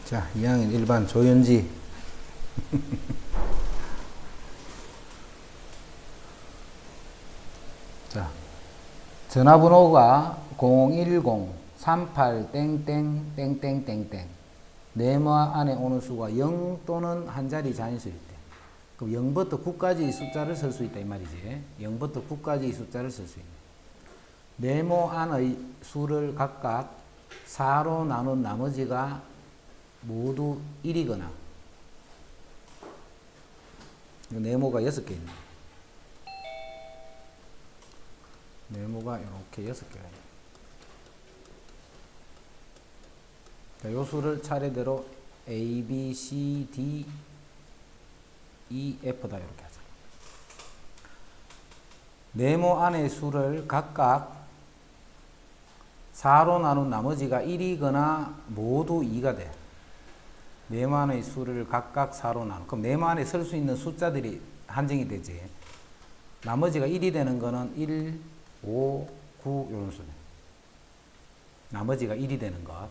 자, 2학년 1반 조현지. 자, 전화번호가 010-38땡땡땡땡땡땡. 네모 안에 오는 수가 0 또는 한 자리 잔수일 때. 그럼 0부터 9까지 숫자를 쓸 수 있다 이 말이지. 0부터 9까지 숫자를 쓸 수 있는. 네모 안의 수를 각각 4로 나눈 나머지가 모두 1이거나, 네모가 6개 있네. 네모가 이렇게 6개가 있네. 이 수를 차례대로 A, B, C, D, E, F다 이렇게 하자. 네모 안의 수를 각각 4로 나눈 나머지가 1이거나 모두 2가 돼. 네모 안의 수를 각각 4로 나눈. 그럼 네모 안에 쓸 수 있는 숫자들이 한정이 되지. 나머지가 1이 되는 거는 1, 5, 9 이런 수네. 나머지가 1이 되는 것.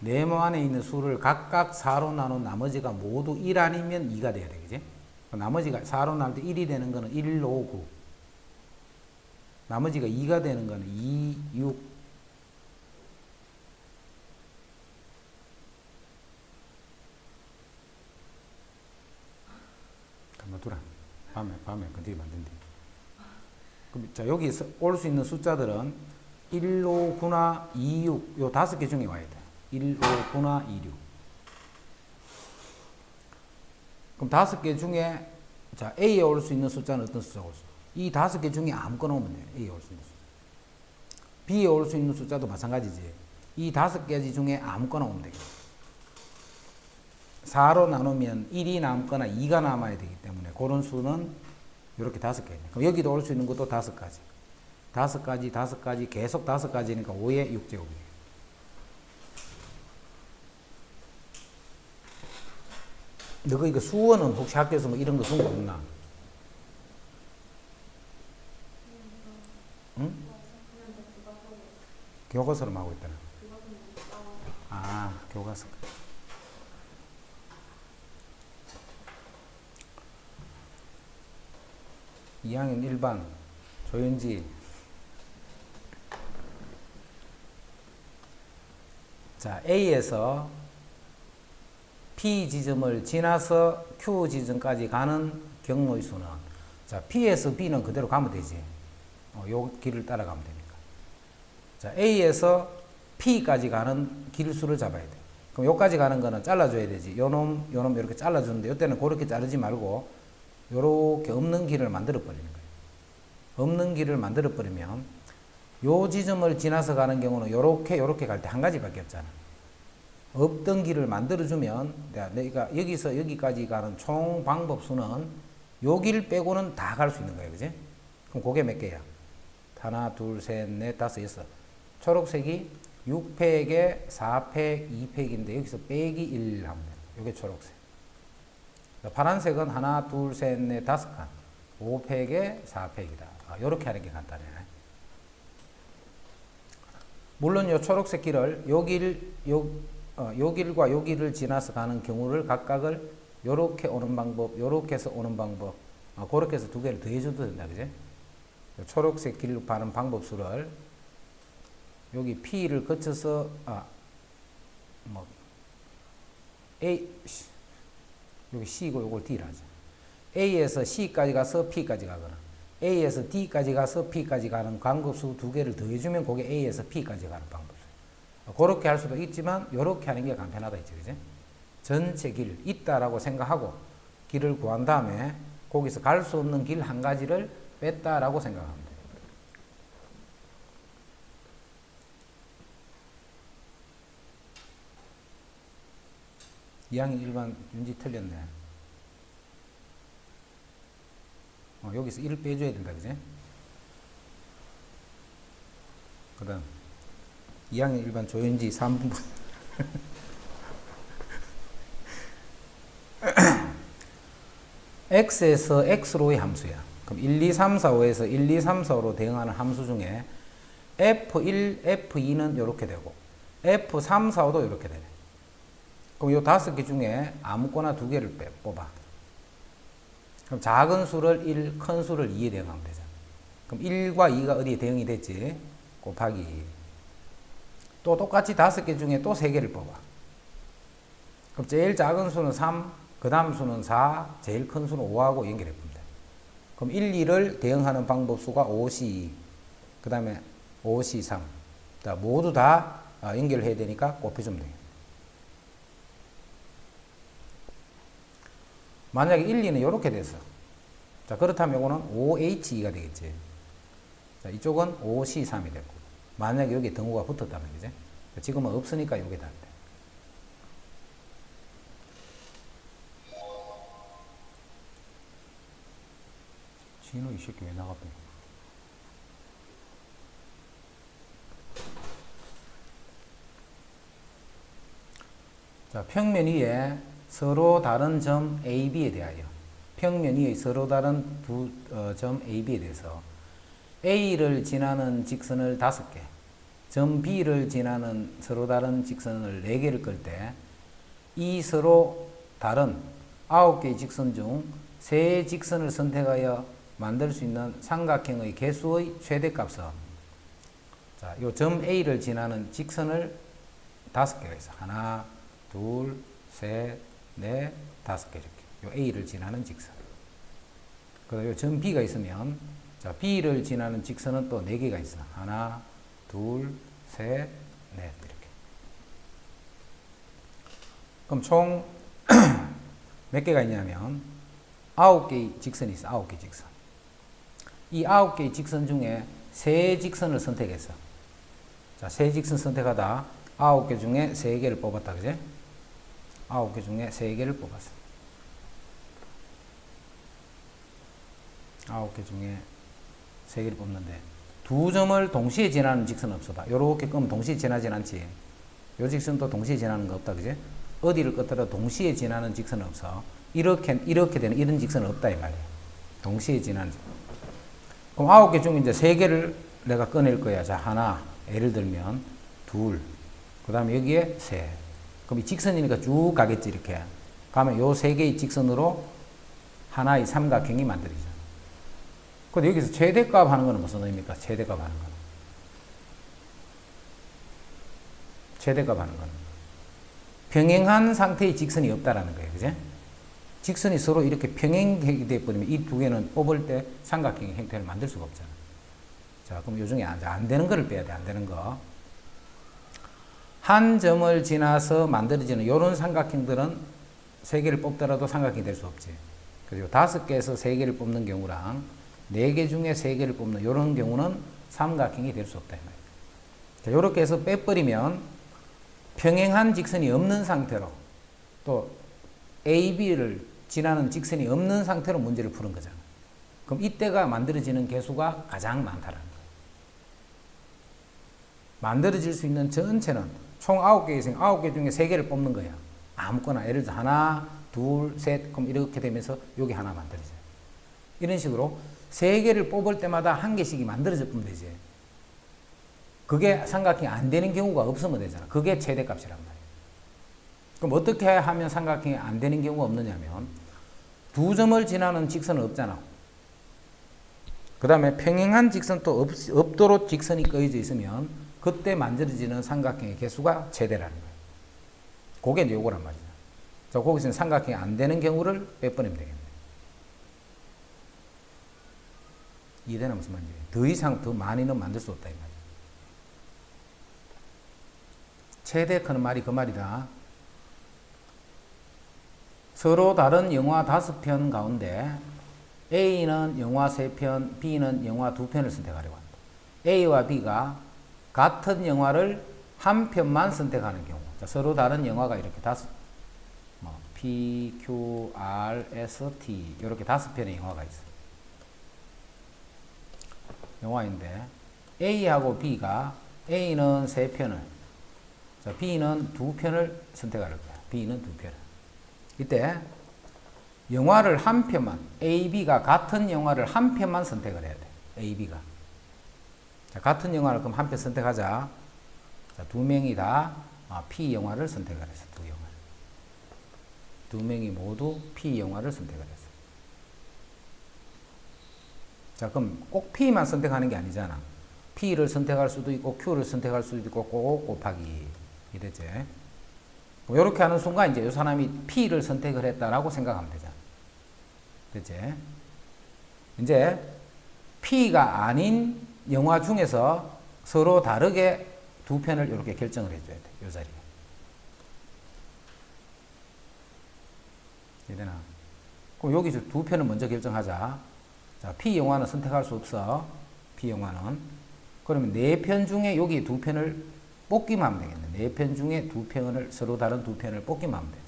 네모 안에 있는 수를 각각 4로 나눈 나머지가 모두 1 아니면 2가 돼야 되겠지. 나머지가 4로 나눌 때 1이 되는 거는 1, 5, 9. 나머지가 2가 되는 거는 2, 6. 잠깐만 두라. 밤에 건드리면 안 된대. 그럼 자, 여기 올 수 있는 숫자들은 1, 5, 9나 2, 6. 요 5개 중에 와야 돼. 1, 5, 9나 2, 6. 그럼 5개 중에 자, A에 올 수 있는 숫자는 어떤 숫자가 올 수? 이 5개 중에 아무거나 오면 돼. A에 올 수 있는 숫자. B에 올 수 있는 숫자도 마찬가지지. 이 5가지 중에 아무거나 오면 되겠다. 4로 나누면 1이 남거나 2가 남아야 되기 때문에 그런 수는 이렇게 5개 있네. 그럼 여기도 올 수 있는 것도 5가지. 5가지, 계속 5가지니까 5의 6제곱이에요. 너가 이거 수어는 혹시 학교에서 뭐 이런 거 쓴 거 없나? 응? 교과서로 하고 있다는. 아, 교과서. 이 학년 1반 조현지. 자, A에서 P 지점을 지나서 Q 지점까지 가는 경로의 수는, 자, P에서 B는 그대로 가면 되지. 요 길을 따라가면 되니까. 자, A에서 P까지 가는 길수를 잡아야 돼. 그럼 요까지 가는 거는 잘라줘야 되지. 요놈 이렇게 잘라주는데, 요때는 그렇게 자르지 말고 요렇게 없는 길을 만들어 버리는 거예요. 없는 길을 만들어 버리면 요 지점을 지나서 가는 경우는 요렇게 갈 때 한 가지밖에 없잖아. 없던 길을 만들어주면 내가 여기서 여기까지 가는 총 방법수는 요 길 빼고는 다 갈 수 있는 거예요. 그지? 그럼 그게 몇 개야? 하나, 둘, 셋, 넷, 다섯, 여섯. 초록색이 6팩에 4팩, 2팩인데 여기서 빼기 1 하면 돼요. 요게 초록색. 파란색은 하나, 둘, 셋, 넷, 다섯 칸. 5팩에 4팩이다. 요렇게 하는 게 간단해. 물론 요 초록색 길을 요 길과 요 길을 지나서 가는 경우를 각각을 요렇게 오는 방법, 요렇게 해서 오는 방법, 그렇게 해서 두 개를 더해줘도 된다. 그지? 초록색 길을 가는 방법수를 여기 P를 거쳐서 A 여기 C고 요걸 D라 하죠. A에서 C까지 가서 P까지 가거나 A에서 D까지 가서 P까지 가는 방법수 두 개를 더해주면 그게 A에서 P까지 가는 방법수. 그렇게 할 수도 있지만 이렇게 하는 게 간편하다 있지, 그지? 전체 길 있다라고 생각하고 길을 구한 다음에 거기서 갈 수 없는 길 한 가지를 뺐다라고 생각하면 돼. 이학년 일반 윤지 틀렸네. 여기서 1을 빼줘야 된다, 그지? 그 다음 2학년 일반 조현지 3분. x에서 x로의 함수야. 그럼 1, 2, 3, 4, 5에서 1, 2, 3, 4, 5로 대응하는 함수 중에 F1, F2는 이렇게 되고 F3, 4, 5도 이렇게 되네. 그럼 요 5개 중에 아무거나 2개를 뽑아. 그럼 작은 수를 1, 큰 수를 2에 대응하면 되잖아. 그럼 1과 2가 어디에 대응이 됐지? 곱하기. 또 똑같이 5개 중에 또 3개를 뽑아. 그럼 제일 작은 수는 3, 그 다음 수는 4, 제일 큰 수는 5하고 연결해 보면 돼. 그럼 1, 2를 대응하는 방법수가 5C2, 그 다음에 5C3. 모두 다 연결해야 되니까 곱해주면 돼. 만약에 1, 2는 이렇게 됐어. 자, 그렇다면 이거는 5H2가 되겠지. 자, 이쪽은 5C3이 됐고. 만약에 여기에 등호가 붙었다면, 그지? 지금은 없으니까 이게 다 돼. 진호 이 새끼 왜 나갔대? 자, 평면 위에 서로 다른 점 A, B에 대하여 평면 위에 서로 다른 점 A, B에 대해서 A를 지나는 직선을 5개, 점 B를 지나는 서로 다른 직선을 4개를 끌 때 이 서로 다른 9개의 직선 중 3 직선을 선택하여 만들 수 있는 삼각형의 개수의 최대값은, 자, 요 점 A를 지나는 직선을 5개가 있어. 하나, 둘, 셋, 넷, 5개 이렇게. 요 A를 지나는 직선. 그다음 요 점 B가 있으면, 자, B를 지나는 직선은 또 4개가 있어. 하나, 둘, 셋, 넷 이렇게. 그럼 총 몇 개가 있냐면 9개의 직선이 있어. 9개 직선. 이 9개의 직선 중에 3 직선을 선택했어. 자, 3 직선 선택하다 9개 중에 3개를 뽑았다. 그지? 9개 중에 3개를 뽑았어. 9개 중에 3개를 뽑는데 2점을 동시에 지나는 직선은 없어. 봐. 요렇게 끄면 동시에 지나진 않지. 요 직선도 동시에 지나는 거 없다. 그지? 어디를 끄더라도 동시에 지나는 직선은 없어. 이렇게 되는 이런 직선은 없다 이 말이야. 동시에 지나는 직선. 그럼 9개 중에 이제 3개를 내가 꺼낼 거야. 자, 하나, 예를 들면 둘, 그 다음에 여기에 셋. 그럼 이 직선이니까 쭉 가겠지. 이렇게 가면 요 3개의 직선으로 하나의 삼각형이 만들어지죠. 근데 여기서 최대값 하는 거는 무슨 의미입니까? 최대값 하는 거는. 최대값 하는 거는 평행한 상태의 직선이 없다라는 거예요. 그죠? 직선이 서로 이렇게 평행하게 되어버리면 이 2개는 뽑을 때 삼각형의 형태를 만들 수가 없잖아. 자, 그럼 요 중에 안 되는 거를 빼야 돼. 안 되는 거. 한 점을 지나서 만들어지는 이런 삼각형들은 3개를 뽑더라도 삼각형이 될 수 없지. 그리고 5개에서 3개를 뽑는 경우랑 4개 중에 3개를 뽑는 이런 경우는 삼각형이 될 수 없다. 자, 이렇게 해서 빼버리면 평행한 직선이 없는 상태로 또 A, B를 지나는 직선이 없는 상태로 문제를 푸는 거잖아. 그럼 이때가 만들어지는 개수가 가장 많다라는 거예요. 만들어질 수 있는 전체는 총 9개 있으면 9개 중에 3개를 뽑는 거야. 아무거나. 예를 들어 하나, 둘, 셋, 그럼 이렇게 되면서 여기 하나 만들어져요. 이런 식으로 3개를 뽑을 때마다 1개씩이 만들어져 보면 되지. 그게 삼각형이 안 되는 경우가 없으면 되잖아. 그게 최대값이란 말이에요. 그럼 어떻게 하면 삼각형이 안 되는 경우가 없느냐면 2점을 지나는 직선은 없잖아. 그 다음에 평행한 직선도 없도록 직선이 꺼져 있으면 그때 만들어지는 삼각형의 개수가 최대라는 거예요. 그게 이제 요거란 말이죠. 자, 거기서는 삼각형이 안 되는 경우를 빼버리면 되겠네. 이해되나 무슨 말인지. 더 이상 더 많이는 만들 수 없다 이 말이야. 최대 크는 말이 그 말이다. 서로 다른 영화 5편 가운데 A는 영화 3편, B는 영화 2편을 선택하려고 한다. A와 B가 같은 영화를 한 편만 선택하는 경우. 자, 서로 다른 영화가 이렇게 P, Q, R, S, T 이렇게 5편의 영화가 있어. 영화인데 A하고 B가 A는 3편을, 자, B는 2편을 선택할 거야. B는 2편을. 이때 영화를 한 편만, A, B가 같은 영화를 한 편만 선택을 해야 돼. A, B가. 자, 같은 영화를 그럼 한 편 선택하자. 자, 2명이 다 P 영화를 선택을 했어. 2 영화를. 두 명이 모두 P 영화를 선택을 했어. 자, 그럼 꼭 P만 선택하는 게 아니잖아. P를 선택할 수도 있고 Q를 선택할 수도 있고 꼭 곱하기 이랬지. 이렇게 하는 순간 이제 이 사람이 P를 선택을 했다라고 생각하면 되잖아. 그치? 이제 P가 아닌 영화 중에서 서로 다르게 두 편을 이렇게 결정을 해줘야 돼. 이 자리에. 이해되나? 그럼 여기서 두 편을 먼저 결정하자. 자, P 영화는 선택할 수 없어. P 영화는. 그러면 네 편 중에 여기 두 편을 뽑기만 하면 되겠네. 네 편 중에 두 편을, 서로 다른 두 편을 뽑기만 하면 돼.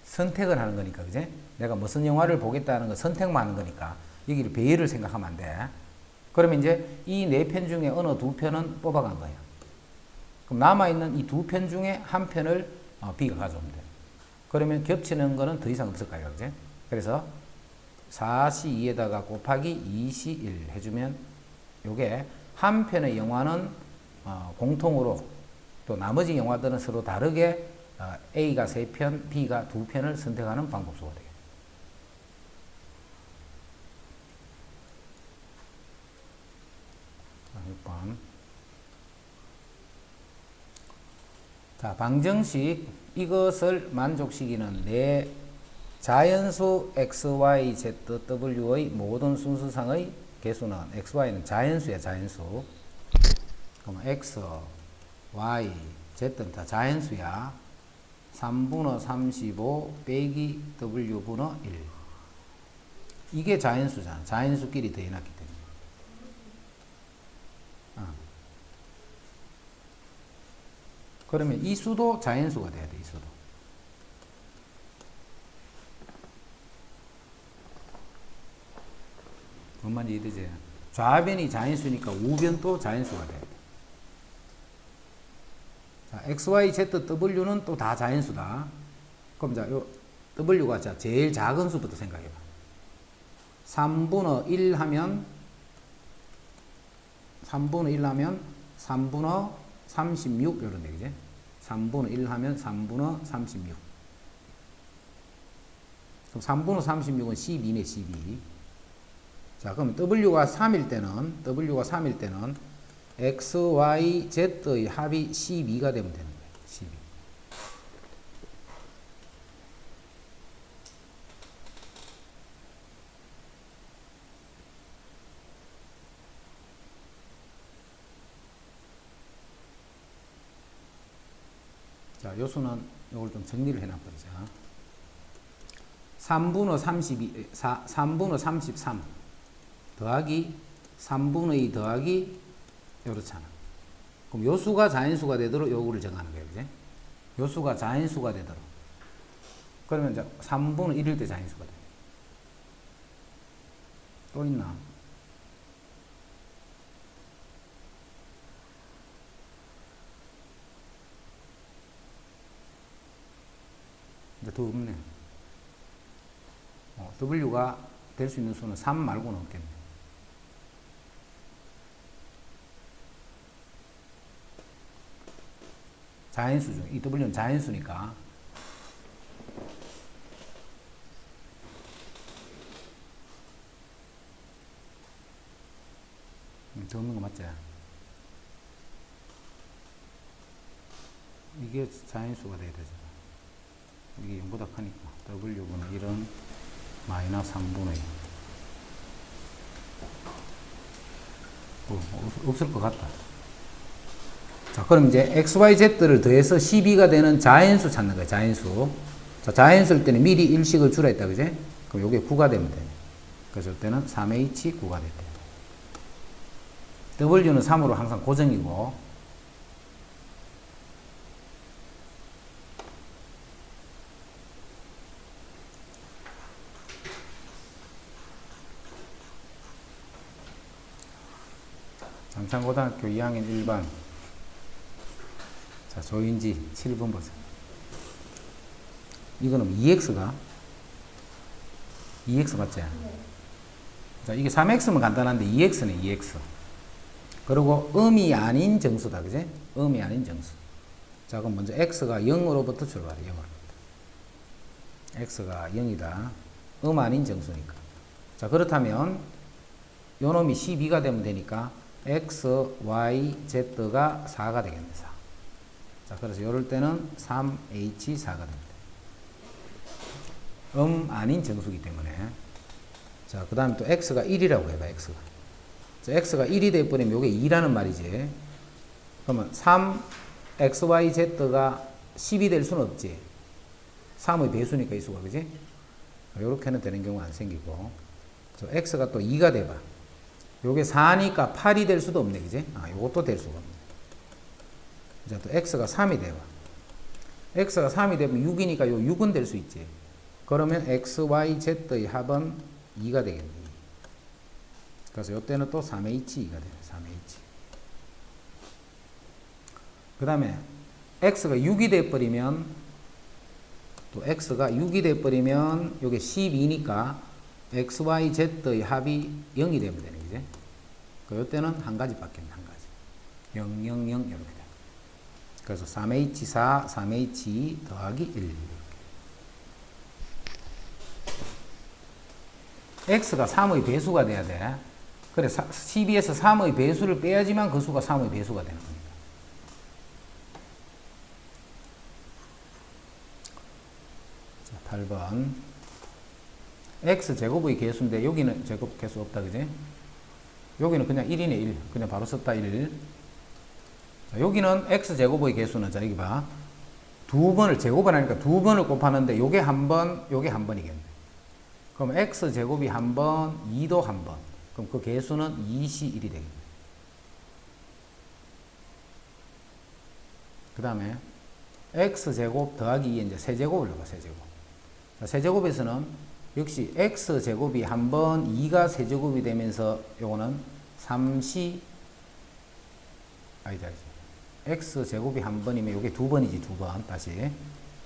선택을 하는 거니까, 그지? 내가 무슨 영화를 보겠다는 거 선택만 하는 거니까, 여기를 배열을 생각하면 안 돼. 그러면 이제 이 네 편 중에 어느 두 편은 뽑아간 거야. 그럼 남아있는 이 두 편 중에 한 편을 B가 가져오면 돼. 그러면 겹치는 거는 더 이상 없을 거야, 그지? 그래서 4C2에다가 곱하기 2C1 해주면 요게 한 편의 영화는 공통으로 또 나머지 영화들은 서로 다르게 A가 3편, B가 2편을 선택하는 방법수가 되겠다. 자, 6번. 자, 방정식 이것을 만족시키는 내 자연수 x, y, z, w의 모든 순수상의 개수는 x, y는 자연수야, 자연수. 그럼 x, y, z는 다 자연수야. 3분의 35 빼기 w분의 1. 이게 자연수잖아. 자연수끼리 더해놨기 때문에. 그러면 이 수도 자연수가 돼야 돼, 이 수도. 뭔 말인지 이해되지? 좌변이 자연수니까 우변도 자연수가 돼. 자, x, y, z, w는 또 다 자연수다. 그럼 자, 요 w가 자 제일 작은 수부터 생각해봐. 3분의 1 하면 3분의 36 이런 얘기지. 3분의 1 하면 3분의 36. 그럼 3분의 36은 12네, 12. 자, 그럼 w가 3일 때는 x, y, z의 합이 12가 되면 되는 거예요. 12. 자, 요수는 요걸 좀 정리를 해놔버리자. 3분의 33 더하기 3분의 2 더하기 요렇잖아. 그럼 요수가 자연수가 되도록 요거를 정하는 거예요. 그지? 요수가 자연수가 되도록. 그러면 이제 3분의 1일 때 자연수가 돼. 또 있나? 이제 더 없네. W가 될 수 있는 수는 3 말고는 없겠네. 자연수 중, 이 W는 자연수니까. 더 없는 거 맞지? 이게 자연수가 돼야 되잖아. 이게 0보다 크니까. W분의 1은 마이너스 3분의 2. 없을 것 같다. 자, 그럼 이제 x, y, z를 더해서 12가 되는 자연수 찾는 거야, 자연수. 자, 자연수일 때는 미리 일식을 주라 했다, 그지? 그럼 요게 9가 되면 돼. 그래서 이때는 3h 9가 됐대. w는 3으로 항상 고정이고, 남산고등학교 2학년 1반. 자, 조인지 7번 보세요. 이거는 2x가 2x 맞지? 네. 자, 이게 3x면 간단한데 2x네, 2x. 그리고 음이 아닌 정수다, 그지? 음이 아닌 정수. 자, 그럼 먼저 x가 0으로부터 출발해. 0으로부터. x가 0이다. 아닌 정수니까. 자, 그렇다면 요 놈이 12가 되면 되니까 x, y, z가 4가 되겠네. 4. 자, 그래서 이럴 때는 3h4가 됩니다. 아닌 정수기 때문에. 자, 그 다음에 또 x가 1이라고 해봐. x가. 자, x가 1이 돼버리면 요게 2라는 말이지. 그러면 3, x, y, z가 10이 될 수는 없지. 3의 배수니까 이 수가, 그지? 요렇게는 되는 경우 안 생기고. 저 x가 또 2가 돼봐. 요게 4니까 8이 될 수도 없네, 그지? 요것도 될 수가 없네. 이제 또 x가 3이 돼봐. x가 3이 되면 6이니까 요 6은 될 수 있지. 그러면 x, y, z의 합은 2가 되겠네. 그래서 요때는 또 3h2가 돼요. 3h. 그 다음에 x가 6이 돼버리면 또 x가 6이 돼버리면 요게 12니까 x, y, z의 합이 0이 되면 되는 거지. 요때는 한 가지밖에 없네. 한 가지. 0, 0, 0 이렇게 돼. 그래서 3h4, 3h2 더하기 1. x가 3의 배수가 돼야 돼. 그래, 12에서 3의 배수를 빼야지만 그 수가 3의 배수가 되는 겁니다. 자, 8번. x제곱의 개수인데 여기는 제곱 개수 없다, 그지? 여기는 그냥 1이네, 1. 그냥 바로 썼다, 1. 자, 여기는 x제곱의 개수는, 자, 여기 봐. 두 번을, 제곱을 하니까 두 번을 곱하는데 요게 한 번, 요게 한 번이겠네. 그럼 x제곱이 한 번, 2도 한 번. 그럼 그 개수는 2c 1이 되겠네. 그 다음에 x제곱 더하기 2에 이제 세제곱을 넣어봐, 세제곱. 자, 세제곱에서는 역시 x제곱이 한 번, 2가 세제곱이 되면서 요거는 3c, 아니다, x제곱이 한 번이면 요게 두 번이지, 두 번. 다시.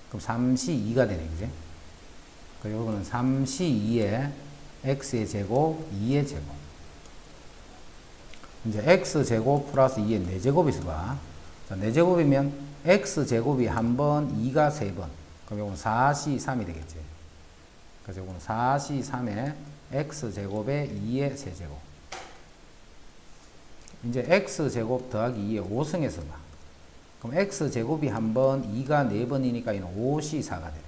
그럼 3c 2가 되네, 그지? 그리고 요거는 3c2에 x의 제곱, 2의 제곱. 이제 x제곱 플러스 2의 4제곱이 있어봐. 자, 4제곱이면 x제곱이 한 번, 2가 세 번. 그럼 요거는 4c3이 되겠지. 그래서 요거는 4c3에 x제곱에 2의 세제곱. 이제 x제곱 더하기 2의 5승에서 봐. 그럼 x제곱이 한 번, 2가 4번이니까 이는 5c4가 되네.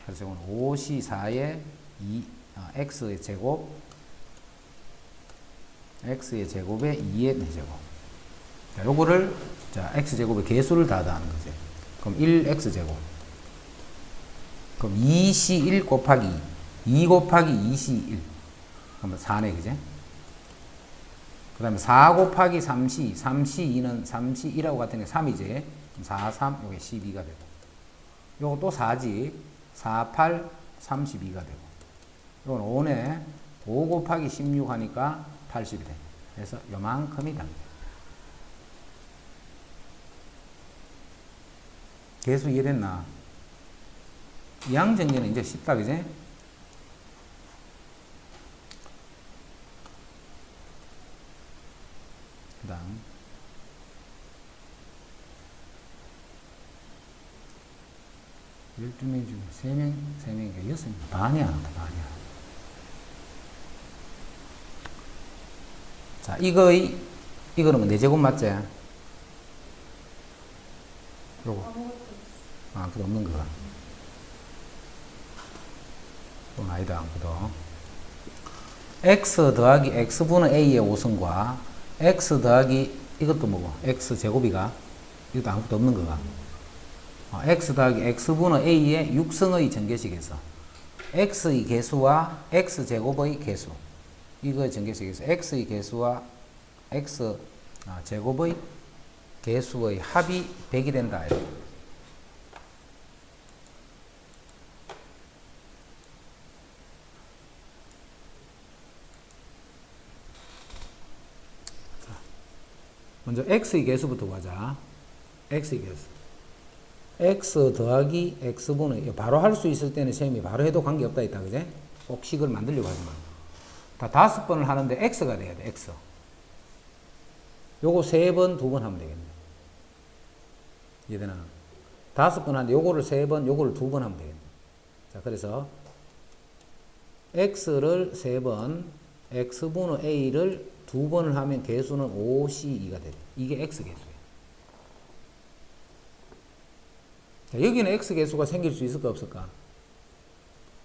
그래서 이거는 5c4의 x의 제곱, x의 제곱에 2의 4제곱. 자, 요거를, 자, x제곱의 개수를 다 더하는 거지. 그럼 1x제곱. 그럼 2c1 곱하기 2 곱하기 2c1. 그러면 4네, 그지? 그 다음에 4 곱하기 3c, 3c2는 3c1하고 같은 게 3이지. 그럼 4, 3, 요게 12가 되고. 요거 또 4지. 4, 8, 32가 되고. 이건 5네. 5 곱하기 16 하니까 80이 돼. 그래서 요만큼이 답니다. 개수 이해됐나? 양정리는 이제 쉽다, 그지? 그 다음. 12명 중에 3명, 3명이니까 6명. 반이야, 반이야. 자, 이거는 4제곱 맞지? 요거. 그거 없는 거가. 그건 아니다, 아무도. x 더하기 x분의 a의 5승과 x 더하기 이것도 뭐고? x제곱이가 이것도 아무것도 없는 거가. x 더하기 x분의 a의 6승의 전개식에서 x의 개수와 x제곱의 개수, 이거의 전개식에서 x의 개수와 x제곱의 개수의 합이 100이 된다. 먼저 x의 개수부터 보자. x의 개수. x 더하기 x분의, 바로 할 수 있을 때는 셈이 바로 해도 관계없다 있다, 그제? 꼭 식을 만들려고 하지 마. 다 5번을 하는데 x가 돼야 돼, x. 요거 3번, 2번 하면 되겠네. 이해되나? 5번 하는데 요거를 3번, 요거를 2번 하면 되겠네. 자, 그래서 x를 3번, x분의 a를 2번을 하면 개수는 5c2가 돼. 이게 x 개수예요. 자, 여기는 x 개수가 생길 수 있을까 없을까?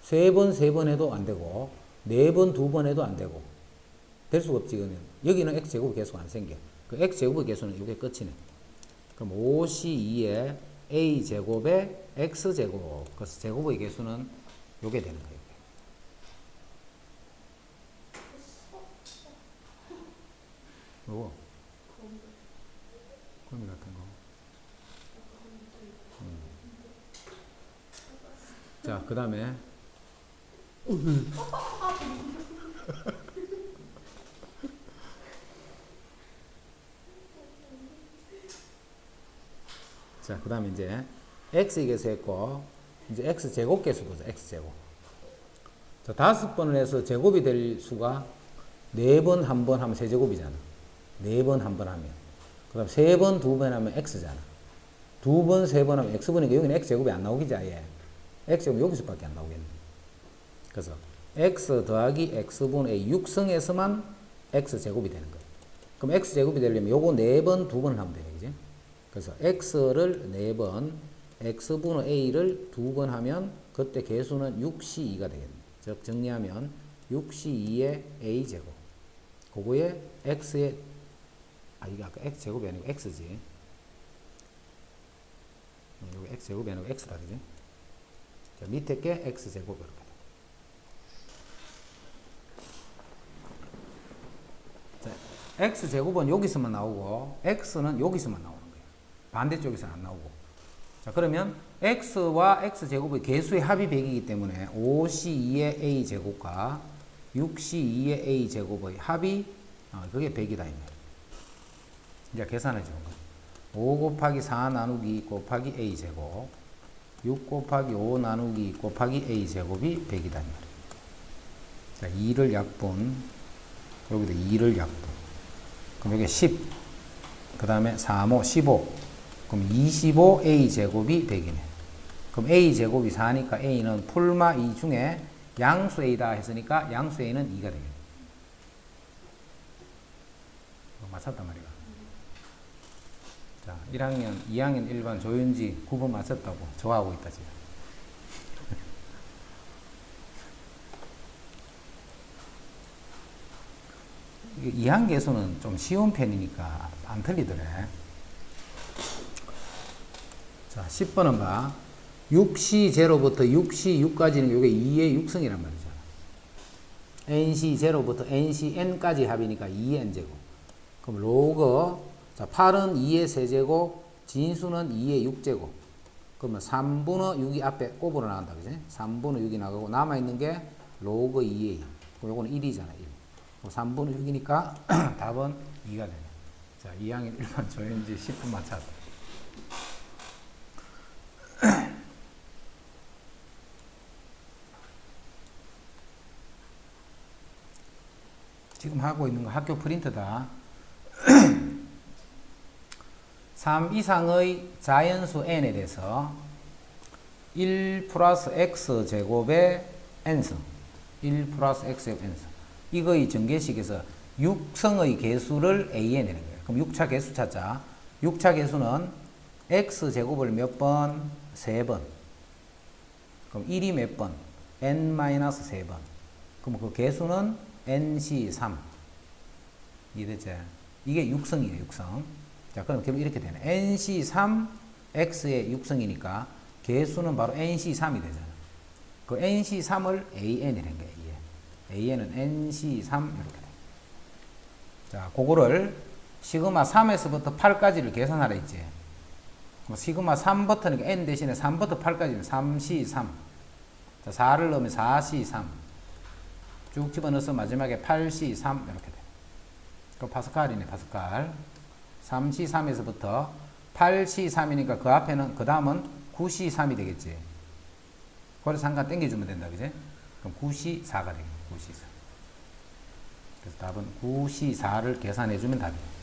3번, 3번 해도 안 되고 4번, 2번 해도 안 되고 될 수가 없지. 그러면 여기는 x제곱 개수가 안 생겨. 그 x제곱의 개수는 이게 끝이네. 그럼 5c2에 a제곱에 x제곱. 그래서 제곱의 개수는 요게 되는 거예요. 요거 거미 같은 거. 자, 그 다음에 자, 그 다음에 이제 x의 개수 했고 이제 x제곱 개수 보자. x제곱. 자, 5번을 해서 제곱이 될 수가 4번, 1번 하면 세제곱이잖아. 4번, 1번 하면. 그 다음 3번, 2번 하면 x잖아. 2번, 3번 하면 x분이니까 여기는 x제곱이 안 나오겠지, 아예. x제곱이 여기서밖에 안 나오겠네. 그래서 x 더하기 x분의 a 6승에서만 x제곱이 되는 거예요. 그럼 x제곱이 되려면 요거 4번, 2번을 하면 되네, 그지? 그래서 x를 4번, x분의 a를 2번 하면 그때 개수는 6c2가 되겠네. 즉 정리하면 6c2의 a제곱. 그거에 x의 이게 아까 x제곱이 아니고 x지. 여기 x제곱이 아니고 x다, 그지? 자, 밑에 게 x제곱 이렇게. 자, x제곱은 여기서만 나오고 x는 여기서만 나오는 거예요. 반대쪽에서는 안 나오고. 자, 그러면 x와 x제곱의 개수의 합이 100이기 때문에 5c2의 a제곱과 6c2의 a제곱의 합이 그게 100이다. 이제 계산해 주는 거예요. 5 곱하기 4 나누기 곱하기 a제곱 6 곱하기 5 나누기 곱하기 a제곱이 100이다. 자, 2를 약분, 여기도 2를 약분. 그럼 여기 10, 그 다음에 3, 5, 15. 그럼 25a제곱이 100이네. 그럼 a제곱이 4니까 a는 풀마 2 중에 양수 a다 했으니까 양수 a는 2가 되겠네. 맞췄단 말이야. 자, 1학년, 2학년 1반 조윤지 9번 맞췄다고 좋아하고 있다, 지금. 이항계수는 좀 쉬운 편이니까 안 틀리더래. 자, 10번은 봐. 6C0부터 6C6까지는 이게 2의 6승이란 말이죠. NC0부터 NCN까지 합이니까 2의 N제곱. 그럼 로그, 자, 8은 2의 세제곱, 진수는 2의 6제곱. 그러면 3분의 6이 앞에 곱으로 나간다, 그지? 3분의 6이 나가고 남아있는 게 로그 2의 2. 그럼 요거는 1이잖아, 1. 3분의 6이니까 답은 2가 되네. 자, 2학년 1번 조현지 10분 맞췄다. 지금 하고 있는 거 학교 프린트다. 3 이상의 자연수 n에 대해서 1 플러스 x제곱의 n승 1 플러스 x제곱 n승 이거의 전개식에서 6성의 개수를 a 내는 거예요. 그럼 6차 개수 찾자. 6차 개수는 x제곱을 몇 번? 3번. 그럼 1이 몇 번? n-3번. 그럼 그 개수는 nc3. 이해됐지? 이게 6성이에요, 6성. 자, 그럼 이렇게 되네. nc3, x의 6성이니까 개수는 바로 nc3이 되잖아. 그 nc3을 an이라는 거예요. an은 nc3 이렇게 돼. 자, 그거를 시그마 3에서부터 8까지를 계산하라 했지. 시그마 3부터니까 n 대신에 3부터 8까지는 3c3. 자, 4를 넣으면 4c3. 쭉 집어넣어서 마지막에 8c3 이렇게 돼. 그 파스칼이네, 파스칼. 3c3에서부터 8c3이니까 그 앞에는, 그 다음은 9c3이 되겠지. 그래서 잠깐 땡겨주면 된다, 그지? 그럼 9c4가 되겠네, 9c4. 그래서 답은 9c4를 계산해주면 답이에요.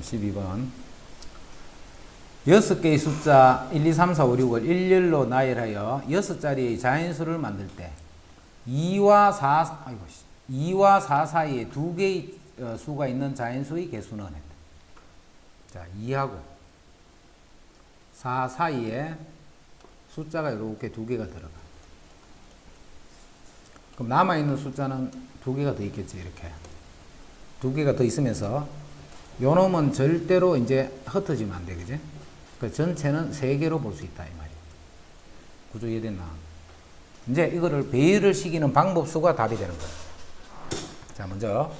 12번. 6개의 숫자 1, 2, 3, 4, 5, 6을 일렬로 나열하여 6자리의 자연수를 만들 때 2와 4 사이에 2개의 수가 있는 자연수의 개수는 했다. 자, 2하고 4 사이에 숫자가 이렇게 2개가 들어가. 그럼 남아있는 숫자는 2개가 더 있겠지, 이렇게. 2개가 더 있으면서 요 놈은 절대로 이제 흩어지면 안 돼, 그지? 그 전체는 3개로 볼 수 있다, 이 말이야. 구조 이해됐나? 이제 이거를 배열을 시키는 방법수가 답이 되는 거야. 자, 먼저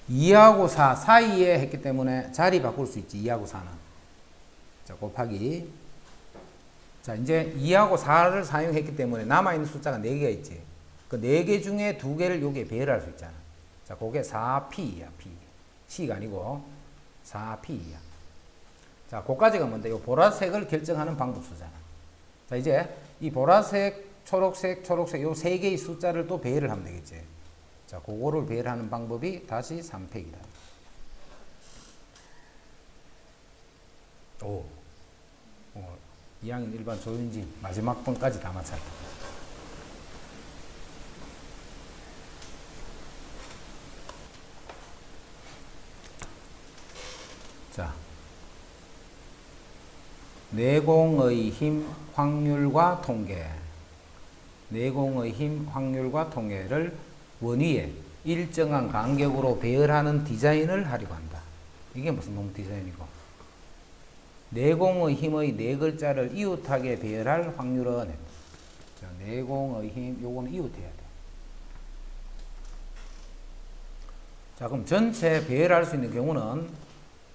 2하고 4 사이에 했기 때문에 자리 바꿀 수 있지, 2하고 4는. 자, 곱하기. 자, 이제 2하고 4를 사용했기 때문에 남아있는 숫자가 4개가 있지. 그 4개 중에 2개를 여기에 배열할 수 있잖아. 자, 그게 4P야, P. C가 아니고 4P야. 자, 그까지가 뭔데? 이 보라색을 결정하는 방법수잖아. 자, 이제 이 보라색, 초록색, 초록색 요 3개의 숫자를 또 배열을 하면 되겠지. 자, 그거를 배열하는 방법이 다시 3팩이다. 오. 2학년 일반 조윤지 마지막 번까지 다 맞췄다. 자, 내공의 힘, 확률과 통계. 내공의 힘, 확률과 통계를 원위에 일정한 간격으로 배열하는 디자인을 하려고 한다. 이게 무슨 놈 디자인이고. 내공의 힘의 4글자를 이웃하게 배열할 확률은. 자, 내공의 힘, 요거는 이웃해야 돼. 자, 그럼 전체 배열할 수 있는 경우는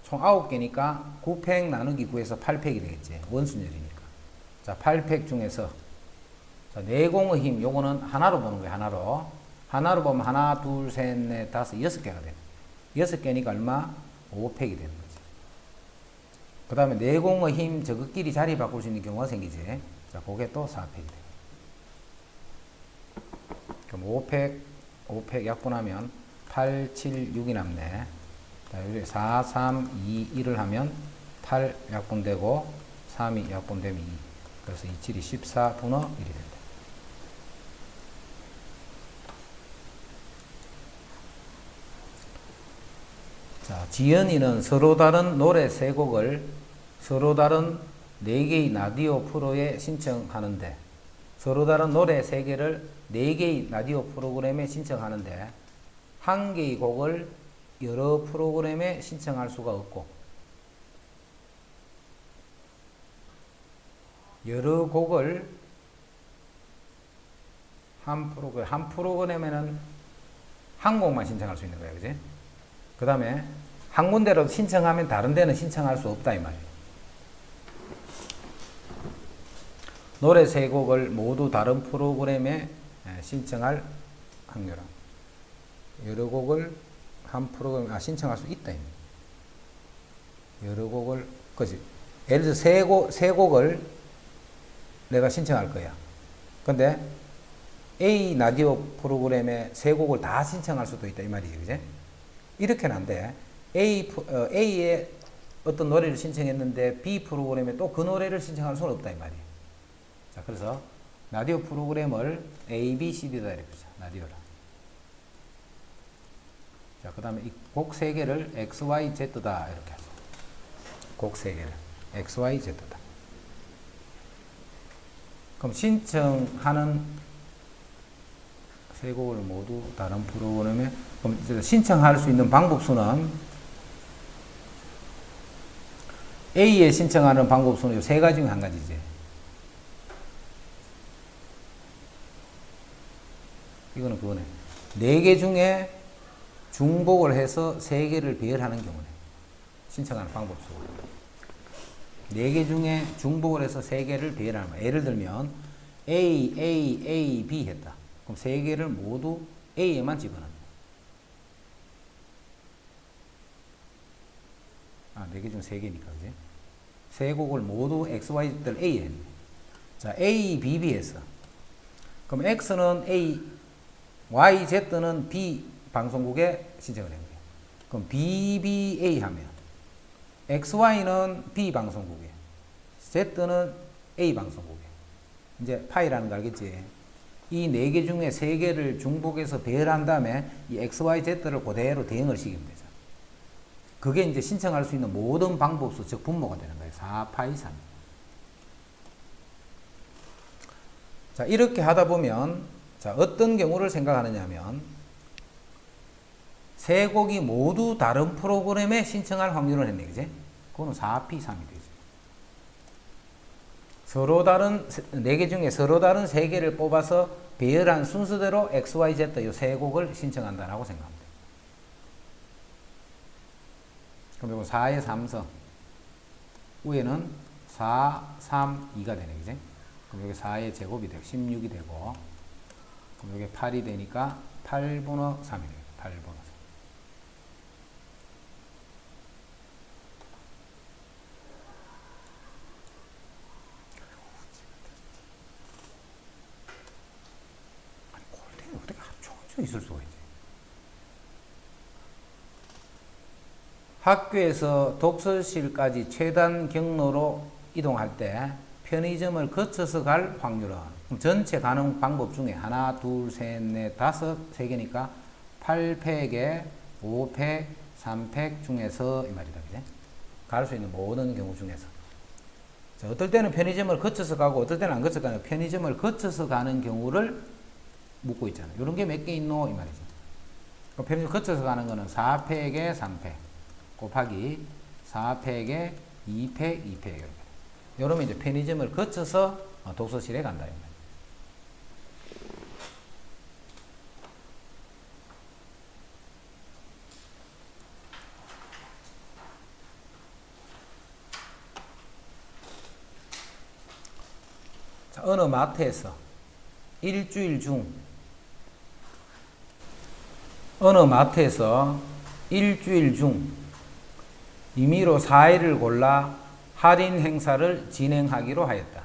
총 9개니까 9팩 나누기 9에서 8팩이 되겠지. 원순열이니까. 자, 8팩 중에서 자, 내공의 힘, 요거는 하나로 보는 거야, 하나로. 하나로 보면 하나, 둘, 셋, 넷, 다섯, 6개가 돼. 6개니까 얼마? 5팩이 되는 거지. 그 다음에 내공의 힘, 저것끼리 자리 바꿀 수 있는 경우가 생기지. 자, 그게 또 4팩이 돼. 그럼 5팩 약분하면 8, 7, 6이 남네. 자, 여기 4, 3, 2, 1을 하면 8 약분되고 3이 약분되면 2. 그래서 2, 7이 14 분의 1이 된다. 자, 지연이는 서로 다른 노래 3곡을 서로 다른 4개의 라디오 프로에 신청하는데 서로 다른 노래 3개를 4개의 라디오 프로그램에 신청하는데 한 개의 곡을 여러 프로그램에 신청할 수가 없고 여러 곡을 한 프로그램에는 한 곡만 신청할 수 있는 거야, 그지? 그 다음에 한 군데로 신청하면 다른 데는 신청할 수 없다, 이 말이야. 노래 3곡을 모두 다른 프로그램에 신청할 확률은 여러 곡을 한 프로그램에 신청할 수 있다. 여러 곡을, 그지? 예를 들어 세 곡을 내가 신청할 거야. 근데 A 라디오 프로그램에 3곡을 다 신청할 수도 있다, 이 말이지, 그지? 이렇게는 안 돼. A에 어떤 노래를 신청했는데 B 프로그램에 또 그 노래를 신청할 수는 없다, 이 말이야. 자, 그래서 라디오 프로그램을 A, B, C, D다 이렇게 보자. 라디오를. 자, 그 다음에 이 곡 3개를 X, Y, Z다 이렇게 하죠. 곡 3개를 X, Y, Z다. 그럼 신청하는 3곡을 모두 다른 프로그램에 그럼 신청할 수 있는 방법수는 A에 신청하는 방법수는 이 3가지 중에 한 가지지. 이거는 그거네. 4개 중에 중복을 해서 3개를 배열하는 경우네. 신청하는 방법수. 4개 중에 중복을 해서 3개를 배열하는 거야. 예를 들면 A, A, A, B 했다. 그럼 3개를 모두 A에만 집어넣는 거야. 4개 중 3개니까, 그지? 3곡을 모두 X, Y, Z들 A에 했네. 자, A, B, B 했어. 그럼 X는 A, Y, Z는 B 방송국에 신청을 한 거예요. 그럼 BBA 하면 XY는 B 방송국이에요. Z는 A 방송국이에요. 이제 파이라는 거 알겠지? 이 네 개 중에 세 개를 중복해서 배열한 다음에 이 XYZ를 그대로 대응을 시키면 되죠. 그게 이제 신청할 수 있는 모든 방법수, 즉 분모가 되는 거예요. 4파이 3. 자, 이렇게 하다 보면, 자, 어떤 경우를 생각하느냐 하면, 세 곡이 모두 다른 프로그램에 신청할 확률을 했네, 그지? 그거는 4P 3이 되죠. 서로 다른, 네 개 중에 서로 다른 세 개를 뽑아서 배열한 순서대로 XYZ 이 세 곡을 신청한다라고 생각합니다. 그럼 이거 4의 3서, 위에는 4, 3, 2가 되네, 그지? 그럼 여기 4의 제곱이 되고, 16이 되고, 그럼 여기 8이 되니까 8분의 3이 되겠다. 8분의 3. 아니, 골든이 어떻게 합쳐져 있을 수가 있지? 학교에서 독서실까지 최단 경로로 이동할 때 편의점을 거쳐서 갈 확률은 전체 가능 방법 중에 하나, 둘, 셋, 넷, 다섯, 세 개니까 8팩에 5팩, 3팩 중에서 이 말이다. 그지? 갈 수 있는 모든 경우 중에서. 자, 어떨 때는 편의점을 거쳐서 가고 어떨 때는 안 거쳐서 가는 편의점을 거쳐서 가는 경우를 묻고 있잖아요. 이런 게 몇 개 있노? 이 말이죠. 편의점 거쳐서 가는 거는 4팩에 3팩 곱하기 4팩에 2팩, 2팩 이렇게. 이러면 이제 편의점을 거쳐서 독서실에 간다. 자, 어느 마트에서 일주일 중 임의로 4일을 골라 할인 행사를 진행하기로 하였다.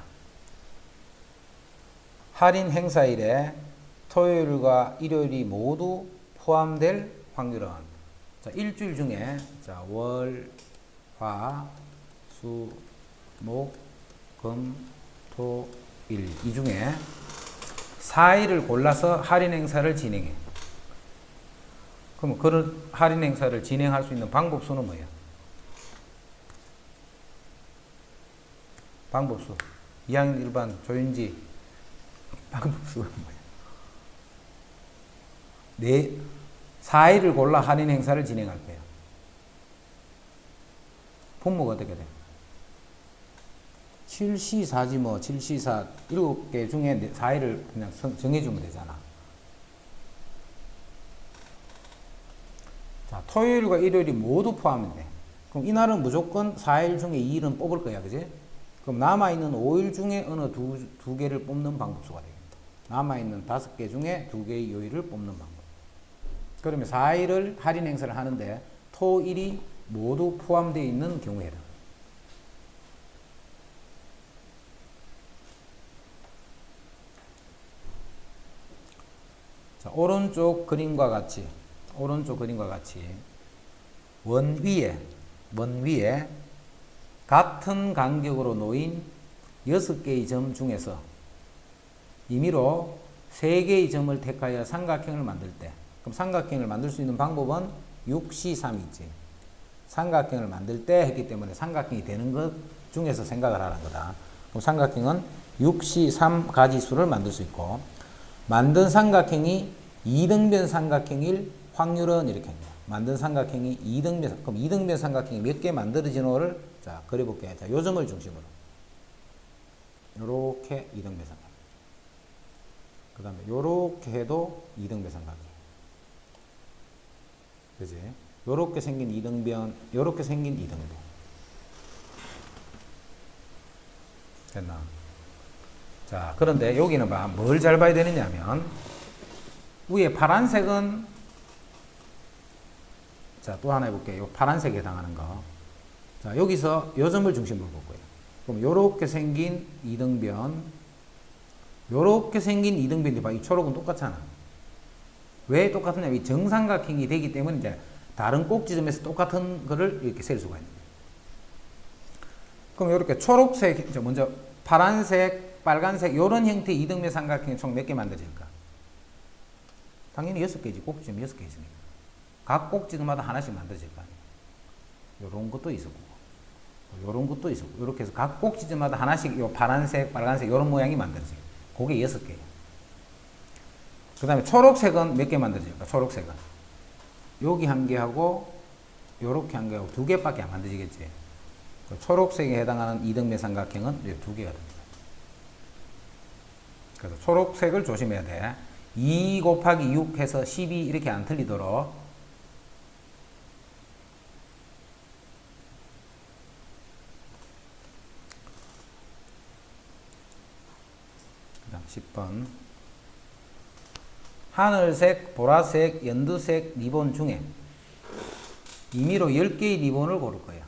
할인 행사일에 토요일과 일요일이 모두 포함될 확률은, 자, 일주일 중에, 자, 월, 화, 수, 목, 금, 토, 일, 이 중에 4일을 골라서 할인 행사를 진행해. 그럼 그런 할인 행사를 진행할 수 있는 방법수는 뭐야? 방법수. 2학년 일반 조윤지 방법수가 뭐야? 4일을 골라 할인 행사를 진행할 거야. 분모가 어떻게 돼? 7시4지 뭐. 7시4 7개 중에 4일을 그냥 정해주면 되잖아. 자, 토요일과 일요일이 모두 포함인데, 그럼 이날은 무조건 4일 중에 2일은 뽑을 거야, 그지? 그럼 남아있는 5일 중에 어느 두 개를 뽑는 방법수가 되겠다. 남아있는 5개 중에 2개의 요일을 뽑는 방법. 그러면 4일을 할인 행사를 하는데 토, 일이 모두 포함되어 있는 경우에는, 자, 오른쪽 그림과 같이 원 위에 같은 간격으로 놓인 6개의 점 중에서 임의로 3개의 점을 택하여 삼각형을 만들 때, 그럼 삼각형을 만들 수 있는 방법은 6C3이지. 삼각형을 만들 때 했기 때문에 삼각형이 되는 것 중에서 생각을 하는 거다. 그럼 삼각형은 6C3 가지수를 만들 수 있고, 만든 삼각형이 이등변 삼각형일 확률은 이렇게 합니다. 만든 삼각형이 이등변, 그럼 이등변 삼각형이 몇 개 만들어지노를, 자, 그려볼게요. 자, 요 점을 중심으로. 요렇게 이등변 삼각형. 그 다음에 요렇게 해도 이등변 삼각형. 그지? 요렇게 생긴 이등변, 요렇게 생긴 이등변. 됐나? 자, 그런데 여기는 봐. 뭘 잘 봐야 되느냐면, 위에 파란색은, 자, 또 하나 해볼게요. 요 파란색에 해당하는 거. 자, 여기서 요 점을 중심으로 볼 거예요. 그럼 요렇게 생긴 이등변, 요렇게 생긴 이등변이 봐. 이 초록은 똑같잖아. 왜 똑같으냐? 이 정삼각형이 되기 때문에 이제 다른 꼭지점에서 똑같은 거를 이렇게 셀 수가 있는 거예요. 그럼 이렇게 초록색, 먼저 파란색, 빨간색 이런 형태의 이등변 삼각형이 총 몇 개 만들어질까? 당연히 6개지. 꼭지점 6개 있으니까. 각 꼭지점마다 하나씩 만들어질 거 아니에요. 요런 것도 있었고, 요런 것도 있었고, 이렇게 해서 각 꼭지점마다 하나씩 요 파란색, 빨간색 요런 모양이 만들어져요. 그게 6개예요. 그 다음에 초록색은 몇 개 만들어질까? 초록색은 여기 한 개하고 요렇게 한 개하고 2개밖에 안 만들어지겠지. 초록색에 해당하는 이등변 삼각형은 2개가 됩니다. 그래서 초록색을 조심해야 돼. 2 곱하기 6 해서 12 이렇게 안 틀리도록 그 다음 10번 하늘색, 보라색, 연두색 리본 중에 임의로 10개의 리본을 고를 거예요.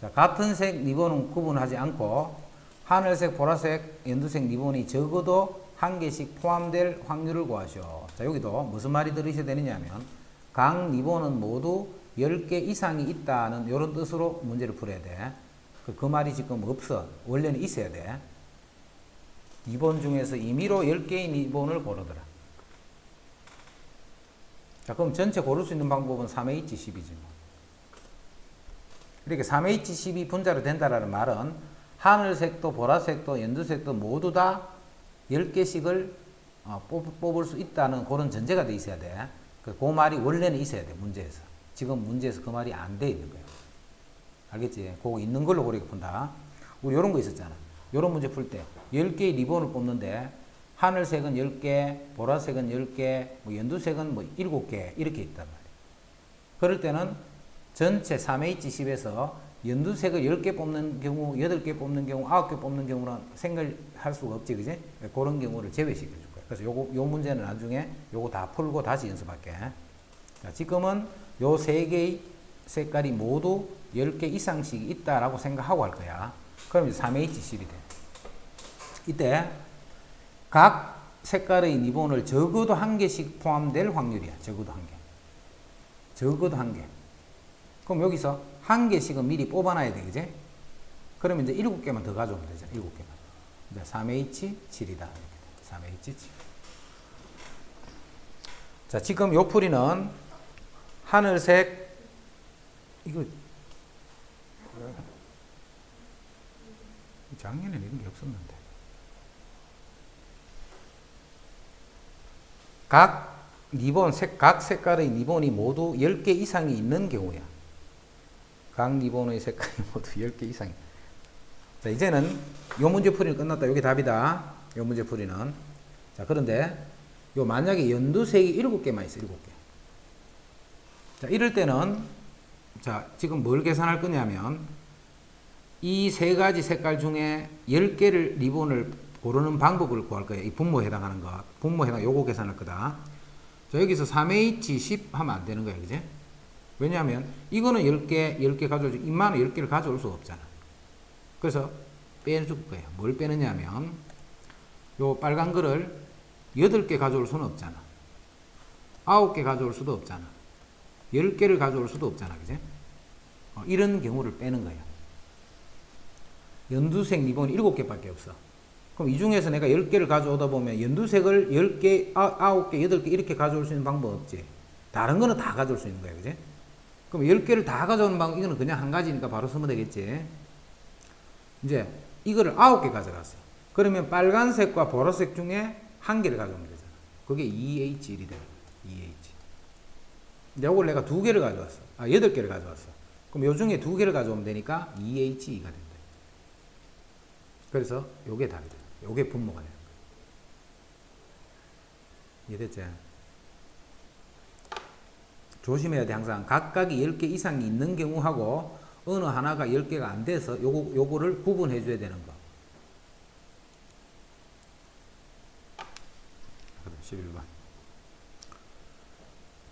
자, 같은 색 리본은 구분하지 않고 하늘색, 보라색, 연두색 리본이 적어도 한 개씩 포함될 확률을 구하시오. 자, 여기도 무슨 말이 들으셔야 되느냐 하면 각 리본은 모두 10개 이상이 있다는 이런 뜻으로 문제를 풀어야 돼. 그 말이 지금 없어. 원래는 있어야 돼. 리본 중에서 임의로 10개의 리본을 고르더라. 자, 그럼 전체 고를 수 있는 방법은 3H 12지. 이렇게 3H 12 분자로 된다라는 말은 하늘색도 보라색도 연두색도 모두 다 10개씩을 뽑을 수 있다는 그런 전제가 돼 있어야 돼. 그 말이 원래는 있어야 돼, 문제에서. 지금 문제에서 그 말이 안 돼 있는 거예요. 알겠지? 그거 있는 걸로 고르게 푼다. 우리 이런 거 있었잖아. 이런 문제 풀 때 10개의 리본을 뽑는데 하늘색은 10개, 보라색은 10개, 뭐 연두색은 뭐 7개 이렇게 있단 말이에요. 그럴 때는 전체 3H10에서 연두색을 10개 뽑는 경우, 8개 뽑는 경우, 9개 뽑는 경우는 생각할 수가 없지, 그지? 그런 경우를 제외시켜 줄 거예요. 그래서 요 문제는 나중에 요거 다 풀고 다시 연습할게. 자, 지금은 요 3개의 색깔이 모두 10개 이상씩 있다라고 생각하고 할 거야. 그럼 이제 3H10이 돼. 이때 각 색깔의 리본을 적어도 한 개씩 포함될 확률이야. 적어도 한 개. 적어도 한 개. 그럼 여기서 한 개씩은 미리 뽑아놔야 돼, 그지? 그러면 이제 7개만 더 가져오면 되죠. 7개만. 이제 3H7이다. 3H7. 자, 지금 요 풀이는 하늘색, 이거, 작년에는 이런 게 없었는데. 각 리본, 각 색깔의 리본이 모두 10개 이상이 있는 경우야. 각 리본의 색깔이 모두 10개 이상이. 자, 이제는 요 문제 풀이는 끝났다. 요게 답이다. 요 문제 풀이는. 자, 그런데 요 만약에 연두색이 7개만 있어. 7개. 자, 이럴 때는 자, 지금 뭘 계산할 거냐면 이 세 가지 색깔 중에 10개를 리본을 고르는 방법을 구할 거예요. 이 분모에 해당하는 것. 분모에 해당 요거 계산할 거다. 자, 여기서 3H10 하면 안 되는 거야. 그지? 왜냐하면 이거는 10개 가져올 수, 인마는 10개를 가져올 수가 없잖아. 그래서 빼줄 거예요. 뭘 빼느냐 하면 요 빨간 거를 8개 가져올 수는 없잖아. 9개 가져올 수도 없잖아. 10개를 가져올 수도 없잖아. 그지? 이런 경우를 빼는 거예요. 연두색 리본이 7개밖에 없어. 그럼 이 중에서 내가 10개를 가져오다 보면 연두색을 10개, 9개, 8개 이렇게 가져올 수 있는 방법 없지. 다른 거는 다 가져올 수 있는 거야. 그지? 그럼 10개를 다 가져오는 방법, 이거는 그냥 한 가지니까 바로 쓰면 되겠지. 이제 이거를 9개 가져갔어. 그러면 빨간색과 보라색 중에 한 개를 가져오면 되잖아. 그게 2H1이 되는 거야. 2H. 이걸 내가 2개를 가져왔어. 8개를 가져왔어. 그럼 요 중에 2개를 가져오면 되니까 2H2가 된다. 그래서 요게 답이 돼. 요게 분모가 되는 거야. 이해됐지? 조심해야 돼. 항상 각각이 10개 이상이 있는 경우하고 어느 하나가 10개가 안 돼서 요거를 구분해 줘야 되는 거. 11번.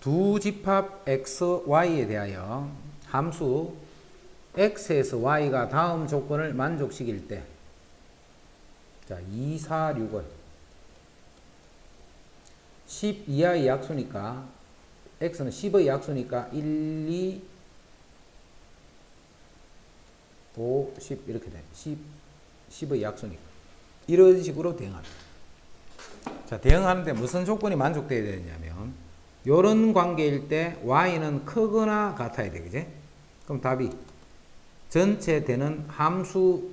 두 집합 x, y에 대하여 함수 x에서 y가 다음 조건을 만족시킬 때, 자, 2, 4, 6을 10 이하의 약수니까 x는 10의 약수니까 1, 2, 5, 10 이렇게 돼. 10의 약수니까. 이런 식으로 대응합니다. 자, 대응하는데 무슨 조건이 만족돼야 되냐면 이런 관계일 때 y는 크거나 같아야 되겠지? 그럼 답이 전체 되는 함수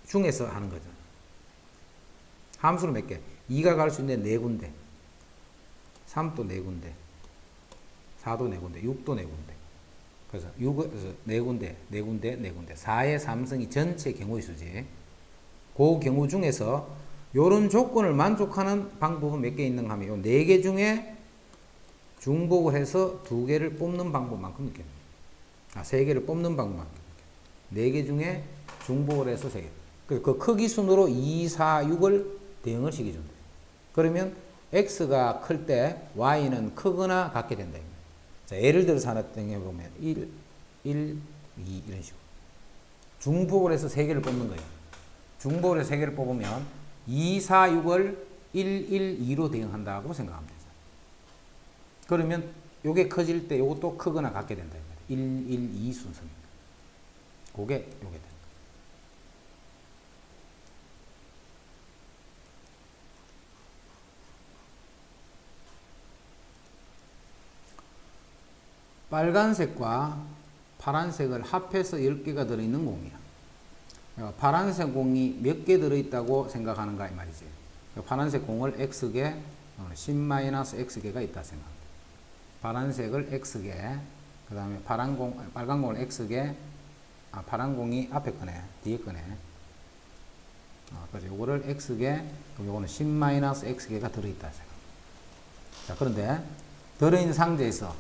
중에서 하는 거죠. 함수는 몇 개? 2가 갈 수 있는 4군데, 3도 4군데, 4도 4군데, 6도 4군데. 그래서 6에서 4군데, 4군데, 4군데. 4의 삼성이 전체 경우의 수지. 그 경우 중에서 요런 조건을 만족하는 방법은 몇 개 있는가 하면 요 4개 중에 중복을 해서 2개를 뽑는 방법만큼 있겠네. 3개를 뽑는 방법만큼 있겠네. 4개 중에 중복을 해서 3개. 그 크기 순으로 2, 4, 6을 대응을 시켜준다. 그러면 x가 클 때 y는 크거나 같게 된다. 자, 예를 들어서 하나 땡겨보면 1, 2 이런 식으로. 중복을 해서 3개를 뽑는 거예요. 중복을 해서 3개를 뽑으면 2, 4, 6을 1, 1, 2로 대응한다고 생각하면 되죠. 그러면 요게 커질 때 요것도 크거나 같게 된다. 1, 1, 2 순서입니다. 그게 요게 된다. 빨간색과 파란색을 합해서 10개가 들어있는 공이야. 파란색 공이 몇 개 들어있다고 생각하는가 이 말이지. 파란색 공을 x개, 10-x개가 있다 생각합니다. 파란색을 x개, 그 다음에 빨간 공을 x개, 파란 공이 앞에 거네, 뒤에 거네. 그래서 요거를 x개, 그럼 요거는 10-x개가 들어있다 생각합니다. 자, 그런데 들어있는 상자에서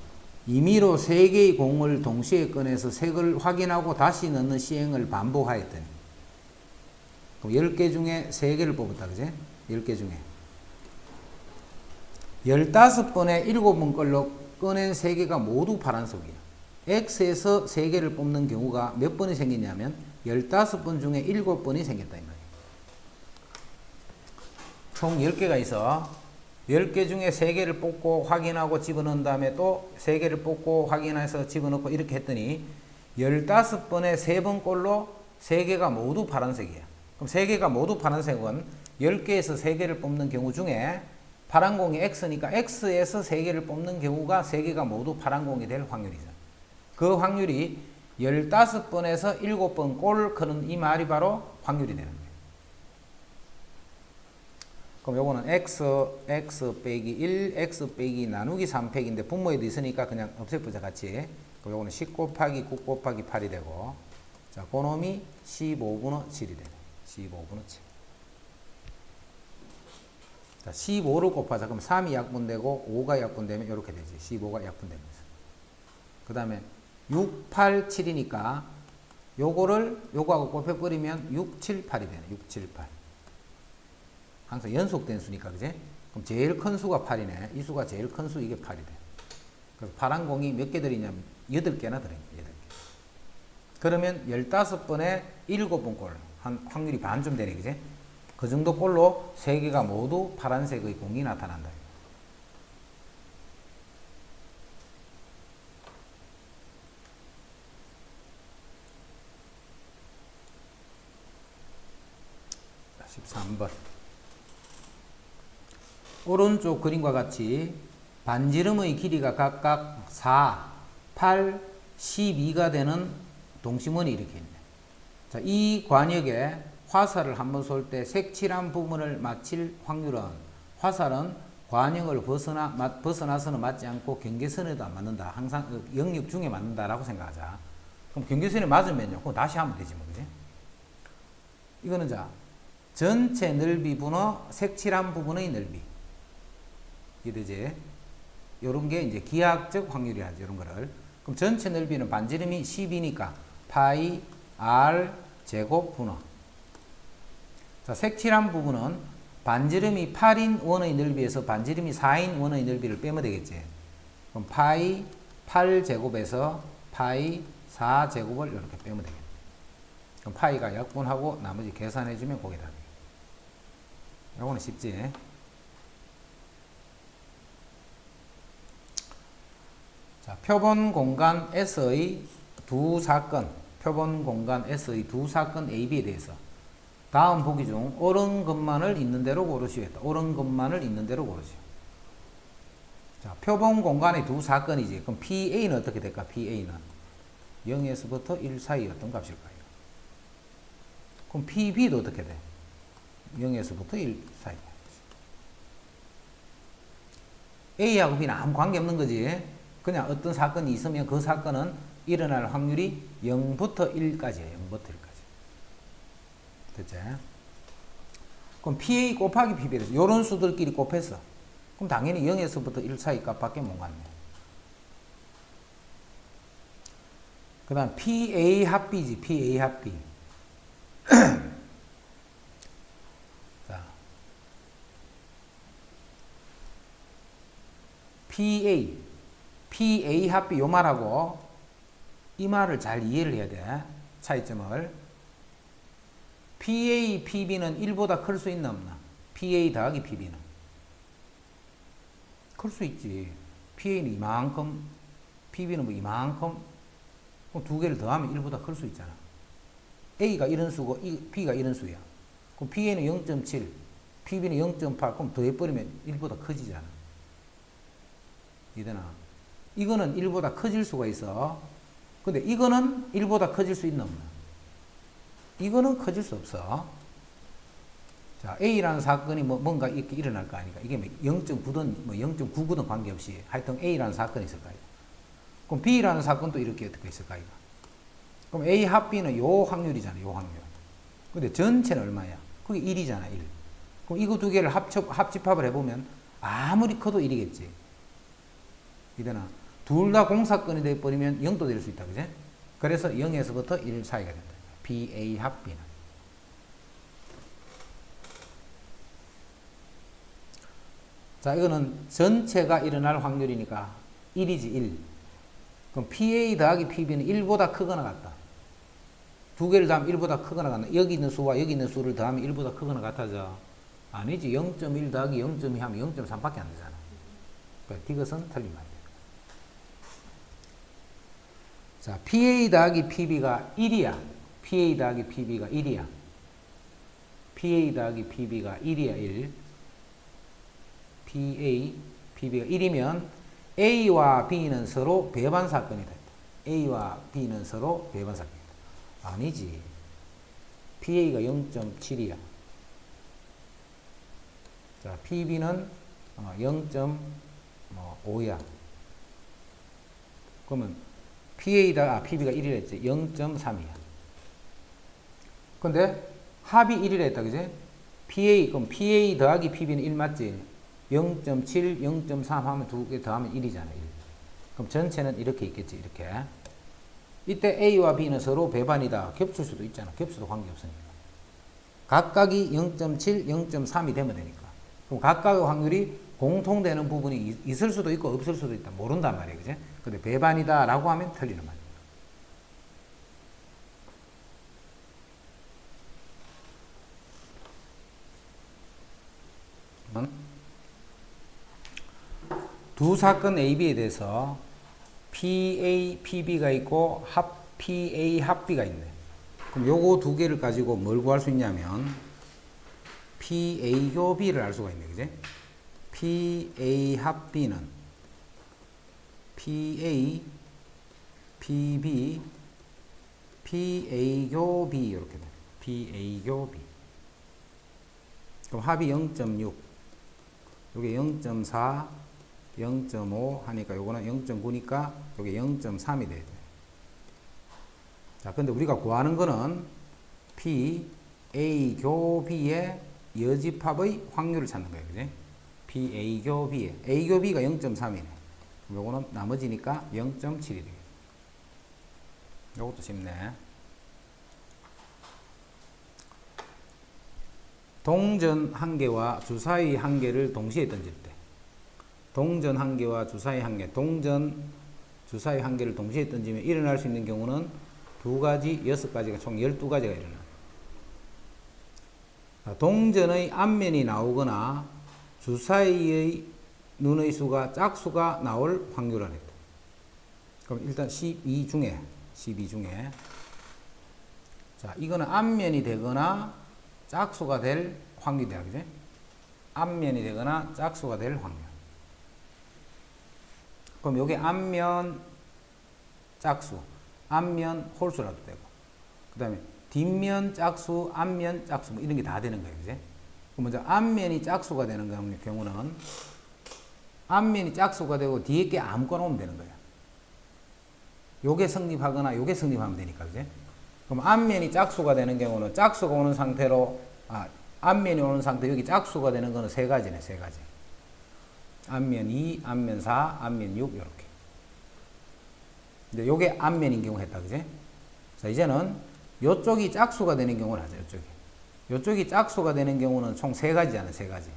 임의로 3개의 공을 동시에 꺼내서 색을 확인하고 다시 넣는 시행을 반복하였더니 그럼 10개 중에 3개를 뽑았다. 그지? 10개 중에 15번에 7번 걸로 꺼낸 3개가 모두 파란색이야. X에서 3개를 뽑는 경우가 몇 번이 생기냐면 15번 중에 7번이 생겼다 이 말이야. 총 10개가 있어. 10개 중에 3개를 뽑고 확인하고 집어넣은 다음에 또 3개를 뽑고 확인해서 집어넣고 이렇게 했더니 15번에 3번 꼴로 3개가 모두 파란색이야. 그럼 3개가 모두 파란색은 10개에서 3개를 뽑는 경우 중에 파란 공이 X니까 X에서 3개를 뽑는 경우가 3개가 모두 파란 공이 될 확률이죠. 그 확률이 15번에서 7번 꼴 크는 이 말이 바로 확률이 되는 거예요. 그럼 요거는 x 빼기 1, x 빼기 나누기 3팩인데 분모에도 있으니까 그냥 없애보자 같이. 그럼 요거는 10 곱하기 9 곱하기 8이 되고, 자, 그놈이 15분의 7이 되네. 15분의 7. 자, 15를 곱하자. 그럼 3이 약분되고 5가 약분되면 이렇게 되지. 15가 약분되면서. 그 다음에 6, 8, 7이니까 요거하고 곱해버리면 6, 7, 8이 되네. 6, 7, 8. 항상 연속된 수니까, 그지? 그럼 제일 큰 수가 8이네. 이 수가 제일 큰 수, 이게 8이 돼. 그래서 파란 공이 몇 개 들이냐면 8개나 들어있네. 8개. 그러면 15번에 7번 꼴. 한 확률이 반쯤 되네, 그지? 그 정도 꼴로 3개가 모두 파란색의 공이 나타난다. 13번. 오른쪽 그림과 같이 반지름의 길이가 각각 4, 8, 12가 되는 동심원이 이렇게 있네. 자, 이 관역에 화살을 한번 쏠 때 색칠한 부분을 맞힐 확률은, 화살은 관역을 벗어나서는 맞지 않고 경계선에도 안 맞는다. 항상 영역 중에 맞는다라고 생각하자. 그럼 경계선에 맞으면요, 그럼 다시 하면 되지 뭐, 그지? 이거는 자, 전체 넓이 분의 색칠한 부분의 넓이. 이해되지? 요런 게 이제 기하학적 확률이라지, 이런 거를. 그럼 전체 넓이는 반지름이 10이니까 파이 r 제곱 분의. 자, 색칠한 부분은 반지름이 8인 원의 넓이에서 반지름이 4인 원의 넓이를 빼면 되겠지. 그럼 파이 8제곱에서 파이 4제곱을 이렇게 빼면 되겠네. 그럼 파이가 약분하고 나머지 계산해주면 그게 답이에요. 요거는 쉽지. 자, 표본 공간 S의 두 사건, 표본 공간 S의 두 사건 A, B에 대해서 다음 보기 중 옳은 것만을 있는 대로 고르시오 했다. 옳은 것만을 있는 대로 고르시오. 자, 표본 공간의 두 사건이지. 그럼 PA는 어떻게 될까? PA는 0에서부터 1 사이 어떤 값일까요? 그럼 PB도 어떻게 돼? 0에서부터 1 사이. A하고 B는 아무 관계 없는 거지. 그냥 어떤 사건이 있으면 그 사건은 일어날 확률이 0부터 1까지예요. 0부터 1까지. 됐지? 그럼 PA 곱하기 PB에서 이런 수들끼리 곱했어. 그럼 당연히 0에서부터 1 사이 값밖에 못 갔네. 그 다음 PA 합비지. PA 합비. 자, PA 합비 요 말하고 이 말을 잘 이해를 해야 돼. 차이점을. PA, PB는 1보다 클 수 있나 없나? PA 더하기 PB는. 클 수 있지. PA는 이만큼, PB는 뭐 이만큼. 그럼 두 개를 더하면 1보다 클 수 있잖아. A가 이런 수고, B가 이런 수야. 그럼 PA는 0.7, PB는 0.8, 그럼 더해버리면 1보다 커지잖아. 이되나? 이거는 1보다 커질 수가 있어. 근데 이거는 1보다 커질 수 있나 없나? 이거는 커질 수 없어. 자, A라는 사건이 뭔가 이렇게 일어날 거 아니까. 이게 0.9든 뭐 0.99든 관계없이 하여튼 A라는 사건이 있을 거야. 그럼 B라는 사건도 이렇게 어떻게 있을까, 이거? 그럼 A 합 B는 요 확률이잖아, 요 확률. 근데 전체는 얼마야? 그게 1이잖아, 1. 그럼 이거 두 개를 합집합을 해보면 아무리 커도 1이겠지. 이되나? 둘 다 공사건이 돼버리면 0도 될 수 있다, 그지? 그래서 0에서부터 1 사이가 된다. BA 합 B는. 자, 이거는 전체가 일어날 확률이니까 1이지, 1. 그럼 PA 더하기 PB는 1보다 크거나 같다. 두 개를 더하면 1보다 크거나 같나? 여기 있는 수와 여기 있는 수를 더하면 1보다 크거나 같아져? 아니지. 0.1 더하기 0.2 하면 0.3밖에 안 되잖아. 그러니까 이것은 틀린 말이야. 자, PA 더하기 PB가 1이야. PA 더하기 PB가 1이야. PA 더하기 PB가 1이야, 1. PA, PB가 1이면 A와 B는 서로 배반 사건이다. A와 B는 서로 배반 사건이다. 아니지. PA가 0.7이야. 자, PB는 0.5야. 그러면 PB가 1이라 했지. 0.3이야. 근데 합이 1이라 했다, 그지? 그럼 PA 더하기 PB는 1 맞지? 0.7, 0.3 하면 두 개 더하면 1이잖아, 1. 그럼 전체는 이렇게 있겠지, 이렇게. 이때 A와 B는 서로 배반이다. 겹칠 수도 있잖아. 겹쳐도 관계없으니까. 각각이 0.7, 0.3이 되면 되니까. 그럼 각각의 확률이 공통되는 부분이 있을 수도 있고 없을 수도 있다. 모른단 말이에요, 그지? 근데 배반이다 라고 하면 틀리는 말이에요. 두 사건 AB에 대해서 PA, PB가 있고 PA, 합 B가 있네. 그럼 요거 두 개를 가지고 뭘 구할 수 있냐면 PA교 B를 알 수가 있네, 그지? PA 합 B는 PA, PB, PA교 B 이렇게 돼. PA교 B. 그럼 합이 0.6, 요게 0.4, 0.5 하니까 요거는 0.9니까 요게 0.3이 돼야 돼. 자, 근데 우리가 구하는 거는 P, A, 교 B의 여집합의 확률을 찾는 거예요, 그지? P, A, 교 B의 A, 교 B가 0.3이네. 요거는 나머지니까 0.7이 되겠네. 요것도 쉽네. 동전 한 개와 주사위 한 개를 동시에 던질 때, 동전 한 개와 주사위 한 개, 주사위 한 개를 동시에 던지면 일어날 수 있는 경우는 2가지, 6가지가 총 12가지가 일어나. 동전의 앞면이 나오거나 주사위의 눈의 수가 짝수가 나올 확률을 했다. 그럼 일단 12 중에 자, 이거는 앞면이 되거나 짝수가 될 확률이야, 그지? 앞면이 되거나 짝수가 될 확률. 그럼 요게 앞면 짝수, 앞면 홀수라도 되고, 그 다음에 뒷면 짝수, 앞면 짝수, 뭐 이런 게 다 되는 거예요, 그지? 그럼 먼저 앞면이 짝수가 되는 경우는 앞면이 짝수가 되고 뒤에 게 아무거나 오면 되는 거예요. 요게 성립하거나 요게 성립하면 되니까, 그지? 그럼 앞면이 짝수가 되는 경우는 짝수가 오는 상태로, 앞면이 오는 상태, 여기 짝수가 되는 거는 세 가지네, 세 가지. 앞면 2, 앞면 4, 앞면 6, 이렇게. 이제 요게 앞면인 경우 했다, 그지? 자, 이제는 요쪽이 짝수가 되는 경우를 하자, 요쪽이. 요쪽이 짝수가 되는 경우는 총 세 가지잖아, 세 가지.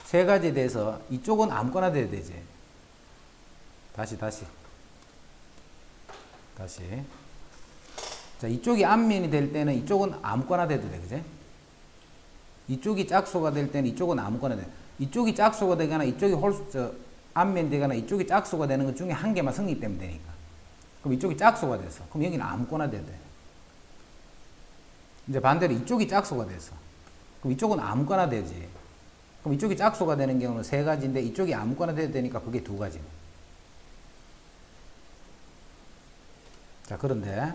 세 가지에 대해서 이쪽은 아무거나 돼야 되지. 다시. 자, 이쪽이 앞면이 될 때는 이쪽은 아무거나 돼도 돼, 그지? 이쪽이 짝수가 될 때는 이쪽은 아무거나 돼. 이쪽이 짝수가 되거나 이쪽이 앞면이 되거나 이쪽이 짝수가 되는 것 중에 한 개만 성립되면 되니까. 그럼 이쪽이 짝수가 됐어. 그럼 여기는 아무거나 돼도 돼. 이제 반대로 이쪽이 짝수가 됐어. 그럼 이쪽은 아무거나 되지. 그럼 이쪽이 짝수가 되는 경우는 세 가지인데 이쪽이 아무거나 돼도 되니까 그게 두 가지네. 자, 그런데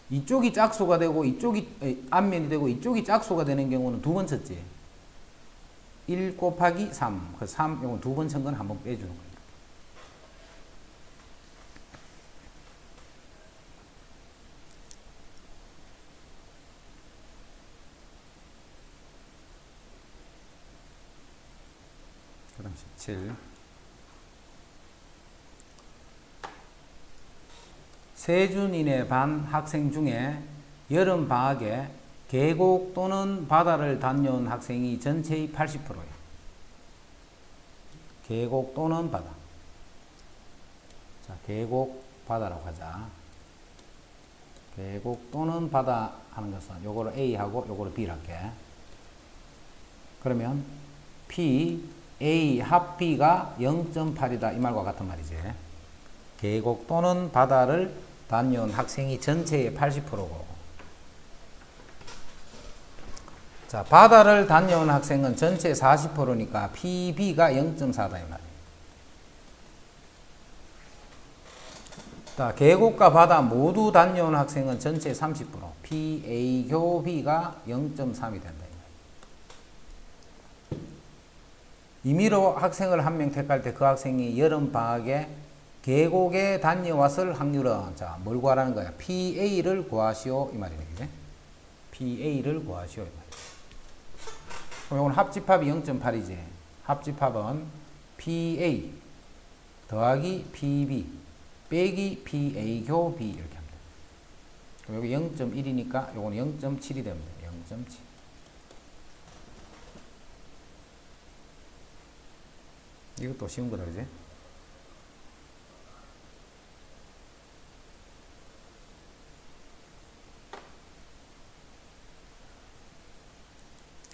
이쪽이 짝수가 되고 이쪽이 앞면이 되고 이쪽이 짝수가 되는 경우는 두 번 쳤지. 1 곱하기 3. 그 3, 이건 두 번 친 건 한 번 빼주는 거예요. 그 다음 17. 세준인의 반 학생 중에 여름 방학에 계곡 또는 바다를 다녀온 학생이 전체의 80%예요. 계곡 또는 바다. 자, 계곡, 바다라고 하자. 계곡 또는 바다 하는 것은 요거를 A하고 요거를 B를 할게. 그러면 P, A, 합 B가 0.8이다. 이 말과 같은 말이지. 계곡 또는 바다를 다녀온 학생이 전체의 80%고. 자, 바다를 다녀온 학생은 전체 40%니까 PB가 0.4다 이 말이에요. 자, 계곡과 바다 모두 다녀온 학생은 전체 30%, PA 교 B가 0.3이 된다 이 말이에요. 임의로 학생을 한 명 택할 때 그 학생이 여름 방학에 계곡에 다녀왔을 확률은, 자, 뭘 구하라는 거야? PA를 구하시오 이 말이네, 그지? PA를 구하시오 이 말이야. 그럼 이건 합집합이 0.8이지. 합집합은 PA 더하기 PB 빼기 PA 교 B 이렇게 합니다. 그럼 여기 0.1이니까 이거는 0.7이 됩니다. 0.7. 이것도 쉬운 거다, 그지?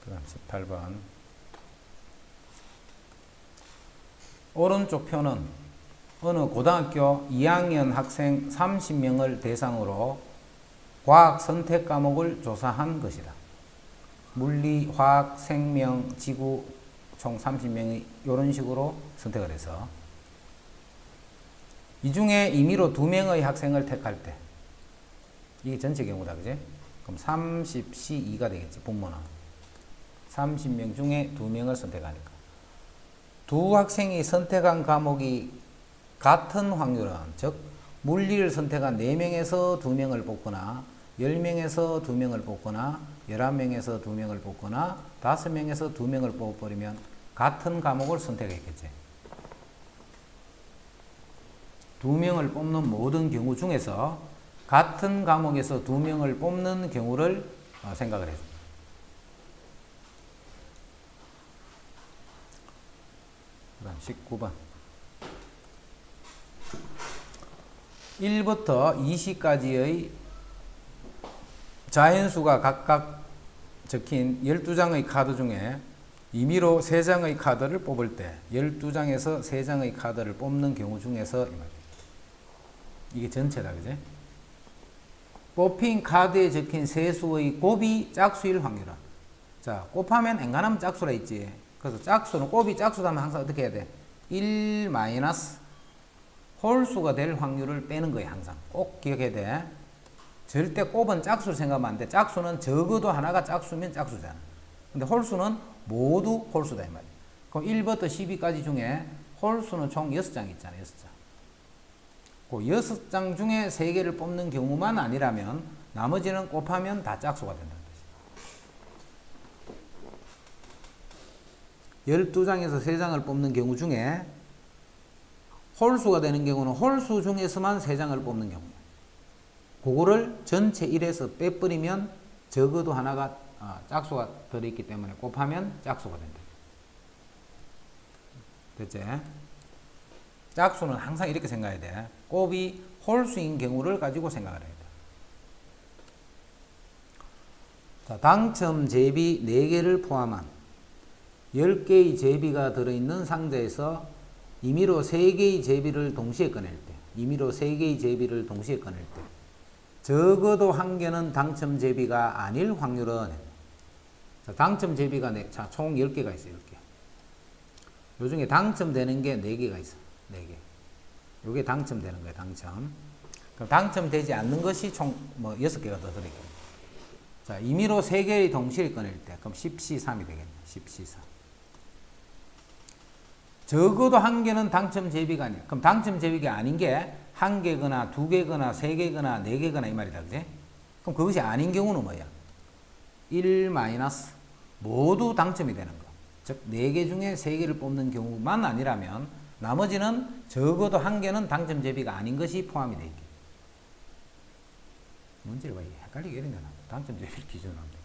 그 다음 18번. 오른쪽 표는 어느 고등학교 2학년 학생 30명을 대상으로 과학 선택 과목을 조사한 것이다. 물리, 화학, 생명, 지구 총 30명이 이런 식으로 선택을 해서 이 중에 임의로 2명의 학생을 택할 때 이게 전체 경우다, 그지? 그럼 30C2가 되겠지, 분모는. 30명 중에 2명을 선택하니까. 두 학생이 선택한 과목이 같은 확률은, 즉 물리를 선택한 4명에서 2명을 뽑거나 10명에서 2명을 뽑거나 11명에서 2명을 뽑거나 5명에서 2명을 뽑아버리면 같은 과목을 선택했겠지. 2명을 뽑는 모든 경우 중에서 같은 과목에서 2명을 뽑는 경우를 생각을 해줍니다. 그 다음 19번. 1부터 20까지의 자연수가 각각 적힌 12장의 카드 중에 임의로 3장의 카드를 뽑을 때 12장에서 3장의 카드를 뽑는 경우 중에서 이게 전체다, 그지? 뽑힌 카드에 적힌 세수의 곱이 짝수일 확률은. 자, 곱하면 엔간하면 짝수라 있지. 그래서 짝수는 곱이 짝수라면 항상 어떻게 해야 돼? 1 마이너스 홀수가 될 확률을 빼는 거야. 항상 꼭 기억해야 돼. 절대 곱은 짝수를 생각하면 안 돼. 짝수는 적어도 하나가 짝수면 짝수잖아. 근데 홀수는 모두 홀수다 이 말이야. 그럼 1부터 12까지 중에 홀수는 총 6장 있잖아. 6장. 그 6장 중에 3개를 뽑는 경우만 아니라면 나머지는 곱하면 다 짝수가 된다는 뜻이야. 12장에서 3장을 뽑는 경우 중에 홀수가 되는 경우는 홀수 중에서만 3장을 뽑는 경우야. 그거를 전체 1에서 빼버리면 적어도 하나가 짝수가 들어있기 때문에 곱하면 짝수가 된다. 됐지? 짝수는 항상 이렇게 생각해야 돼. 곱이 홀수인 경우를 가지고 생각을 해야 돼. 자, 당첨 제비 4개를 포함한 10개의 제비가 들어있는 상자에서 임의로 3개의 제비를 동시에 꺼낼 때, 임의로 3개의 제비를 동시에 꺼낼 때, 적어도 1개는 당첨 제비가 아닐 확률은, 자, 당첨 제비가 자, 총 10개가 있어요. 10개. 요 중에 당첨되는 게 4개가 있어. 4개. 요게 당첨되는 거예요. 당첨. 그럼 당첨되지 않는 것이 총 6개가 더 들어있겠네. 자, 임의로 3개의 동시에 꺼낼 때, 그럼 10C3이 되겠네. 10C3. 적어도 1개는 당첨 제비가 아니야. 그럼 당첨 제비가 아닌 게 1개거나 2개거나 3개거나 4개거나 이 말이다. 그지? 그럼 그것이 아닌 경우는 뭐야? 1 마이너스 모두 당첨이 되는 거. 즉 4개 중에 3개를 뽑는 경우만 아니라면 나머지는 적어도 1개는 당첨 제비가 아닌 것이 포함이 되어 있게. 문제를 봐. 헷갈리게 이런 거나. 당첨 제비를 기준으로 하면 돼.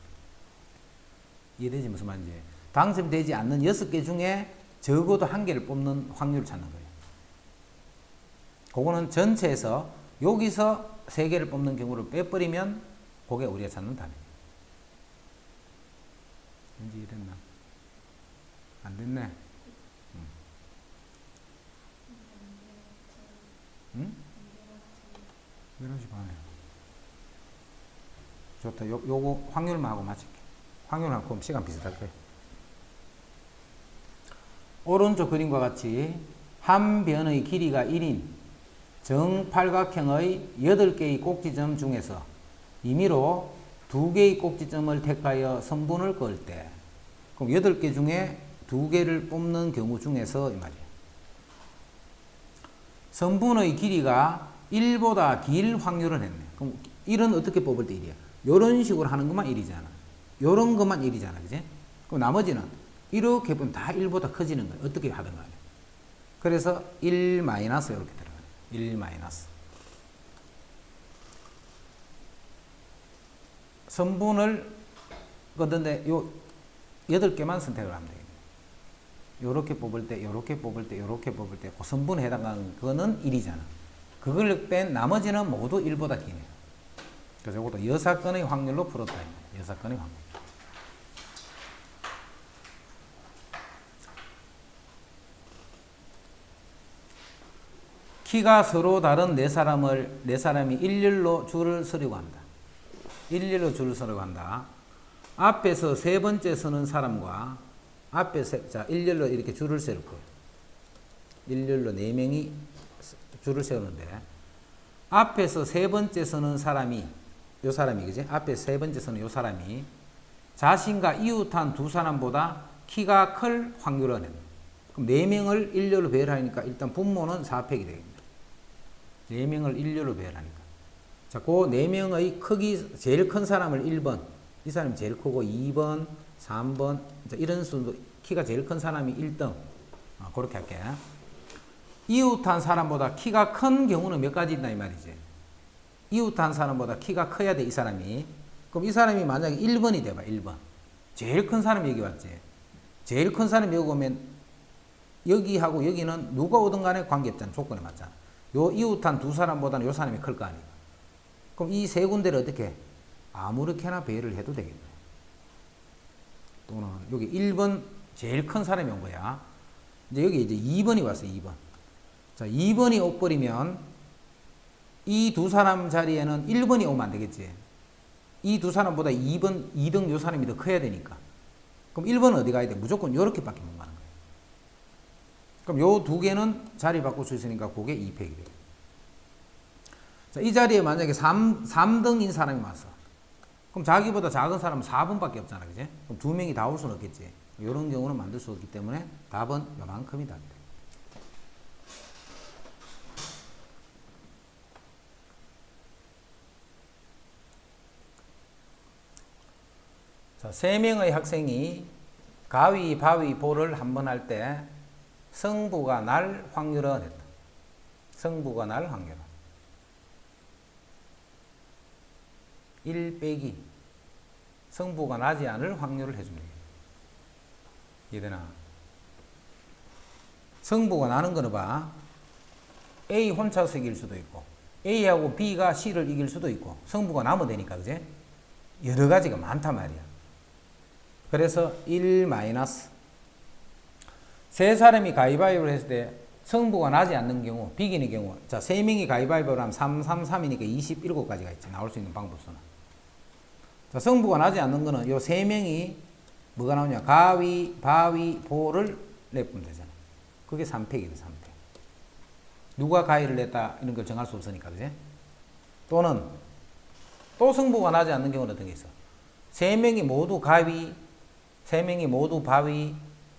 이해되지 무슨 말인지. 당첨되지 않는 6개 중에 적어도 1개를 뽑는 확률을 찾는 거예요. 그거는 전체에서 여기서 3개를 뽑는 경우를 빼버리면 그게 우리가 찾는 답이에요. 왠지 이랬나? 안 됐네. 응? 11시 반에. 좋다. 요거 확률만 하고 맞출게. 확률하고 그럼 시간 비슷할 거예요. 오른쪽 그림과 같이 한 변의 길이가 1인 정팔각형의 8개의 꼭지점 중에서 임의로 2개의 꼭지점을 택하여 선분을 그을 때, 그럼 8개 중에 2개를 뽑는 경우 중에서 이 말이에요. 선분의 길이가 1보다 길 확률을 했네. 그럼 1은 어떻게 뽑을 때 1이야? 요런 식으로 하는 것만 1이잖아. 요런 것만 1이잖아. 그지? 그럼 나머지는 이렇게 보면 다 1보다 커지는 거예요. 어떻게 하든 간에. 그래서 1 마이너스 이렇게 들어가요. 1 마이너스. 선분을 거둔데 요 8개만 선택을 하면 되겠네요. 요렇게 뽑을 때, 요렇게 뽑을 때, 요렇게 뽑을 때, 그 선분에 해당하는 거는 1이잖아. 그걸 뺀 나머지는 모두 1보다 기네요. 그래서 이것도 6건의 확률로 풀었다. 6건의 확률. 키가 서로 다른 네 사람이 일렬로 줄을 서려고 한다. 일렬로 줄을 서려고 한다. 앞에서 세 번째 서는 사람과 자, 일렬로 이렇게 줄을 세울 거예요. 일렬로 4명이 줄을 세우는데 앞에서 세 번째 서는 사람이 요 사람이 그지? 앞에 세 번째 서는 요 사람이 자신과 이웃한 두 사람보다 키가 클 확률은 그럼 4명을 일렬로 배열하니까 일단 분모는 4팩이 되겠습니다. 4명을 일렬로 배열하니까. 자, 그 4명의 크기 제일 큰 사람을 1번, 이 사람이 제일 크고 2번, 3번, 이런 순서 키가 제일 큰 사람이 1등. 그렇게 할게요. 이웃한 사람보다 키가 큰 경우는 몇 가지 있나 이 말이지. 이웃한 사람보다 키가 커야 돼, 이 사람이. 그럼 이 사람이 만약에 1번이 돼봐, 1번. 제일 큰 사람이 여기 왔지. 제일 큰 사람이 여기 오면 여기하고 여기는 누가 오든 간에 관계없잖아. 조건에 맞잖아. 요 이웃한 두 사람보다는 요 사람이 클 거 아니야. 그럼 이 세 군데를 어떻게 아무렇게나 배열을 해도 되겠네. 또는 여기 1번 제일 큰 사람이 온 거야. 이제 여기 이제 2번이 왔어요. 2번. 자, 2번이 옷버리면 이 두 사람 자리에는 1번이 오면 안 되겠지. 이 두 사람보다 2등 요 사람이 더 커야 되니까. 그럼 1번은 어디 가야 돼? 무조건 요렇게밖에 못 가는 거예요. 그럼 요 두 개는 자리 바꿀 수 있으니까 그게 2팩이 돼요. 자, 이 자리에 만약에 3등인 사람이 왔어. 그럼 자기보다 작은 사람은 4분밖에 없잖아. 그지? 그럼 두 명이 다 올 수는 없겠지. 이런 경우는 만들 수 없기 때문에 답은 요만큼이 답이다. 자, 3명의 학생이 가위, 바위, 보를 한 번 할 때 성부가 날 확률은 했다. 성부가 날 확률은 1 빼기 성부가 나지 않을 확률을 해주면 되겠다. 이해되나? 성부가 나는 거는 봐. A 혼자서 이길 수도 있고 A하고 B가 C를 이길 수도 있고 성부가 나면 되니까 그제? 여러 가지가 많단 말이야. 그래서 1 마이너스 세 사람이 가위바위보를 했을 때 성부가 나지 않는 경우 비기는 경우 자 3명이 가위바위보를 하면 3, 3, 3이니까 27가지가 있지. 나올 수 있는 방법수는. 자, 성부가 나지 않는 거는 요 3명이 뭐가 나오냐 가위, 바위, 보를 내면 되잖아. 그게 3팩이다. 3팩. 누가 가위를 냈다 이런 걸 정할 수 없으니까 그제? 또는 또 성부가 나지 않는 경우는 어떤 게 있어? 3명이 모두 가위 3명이 모두 바위,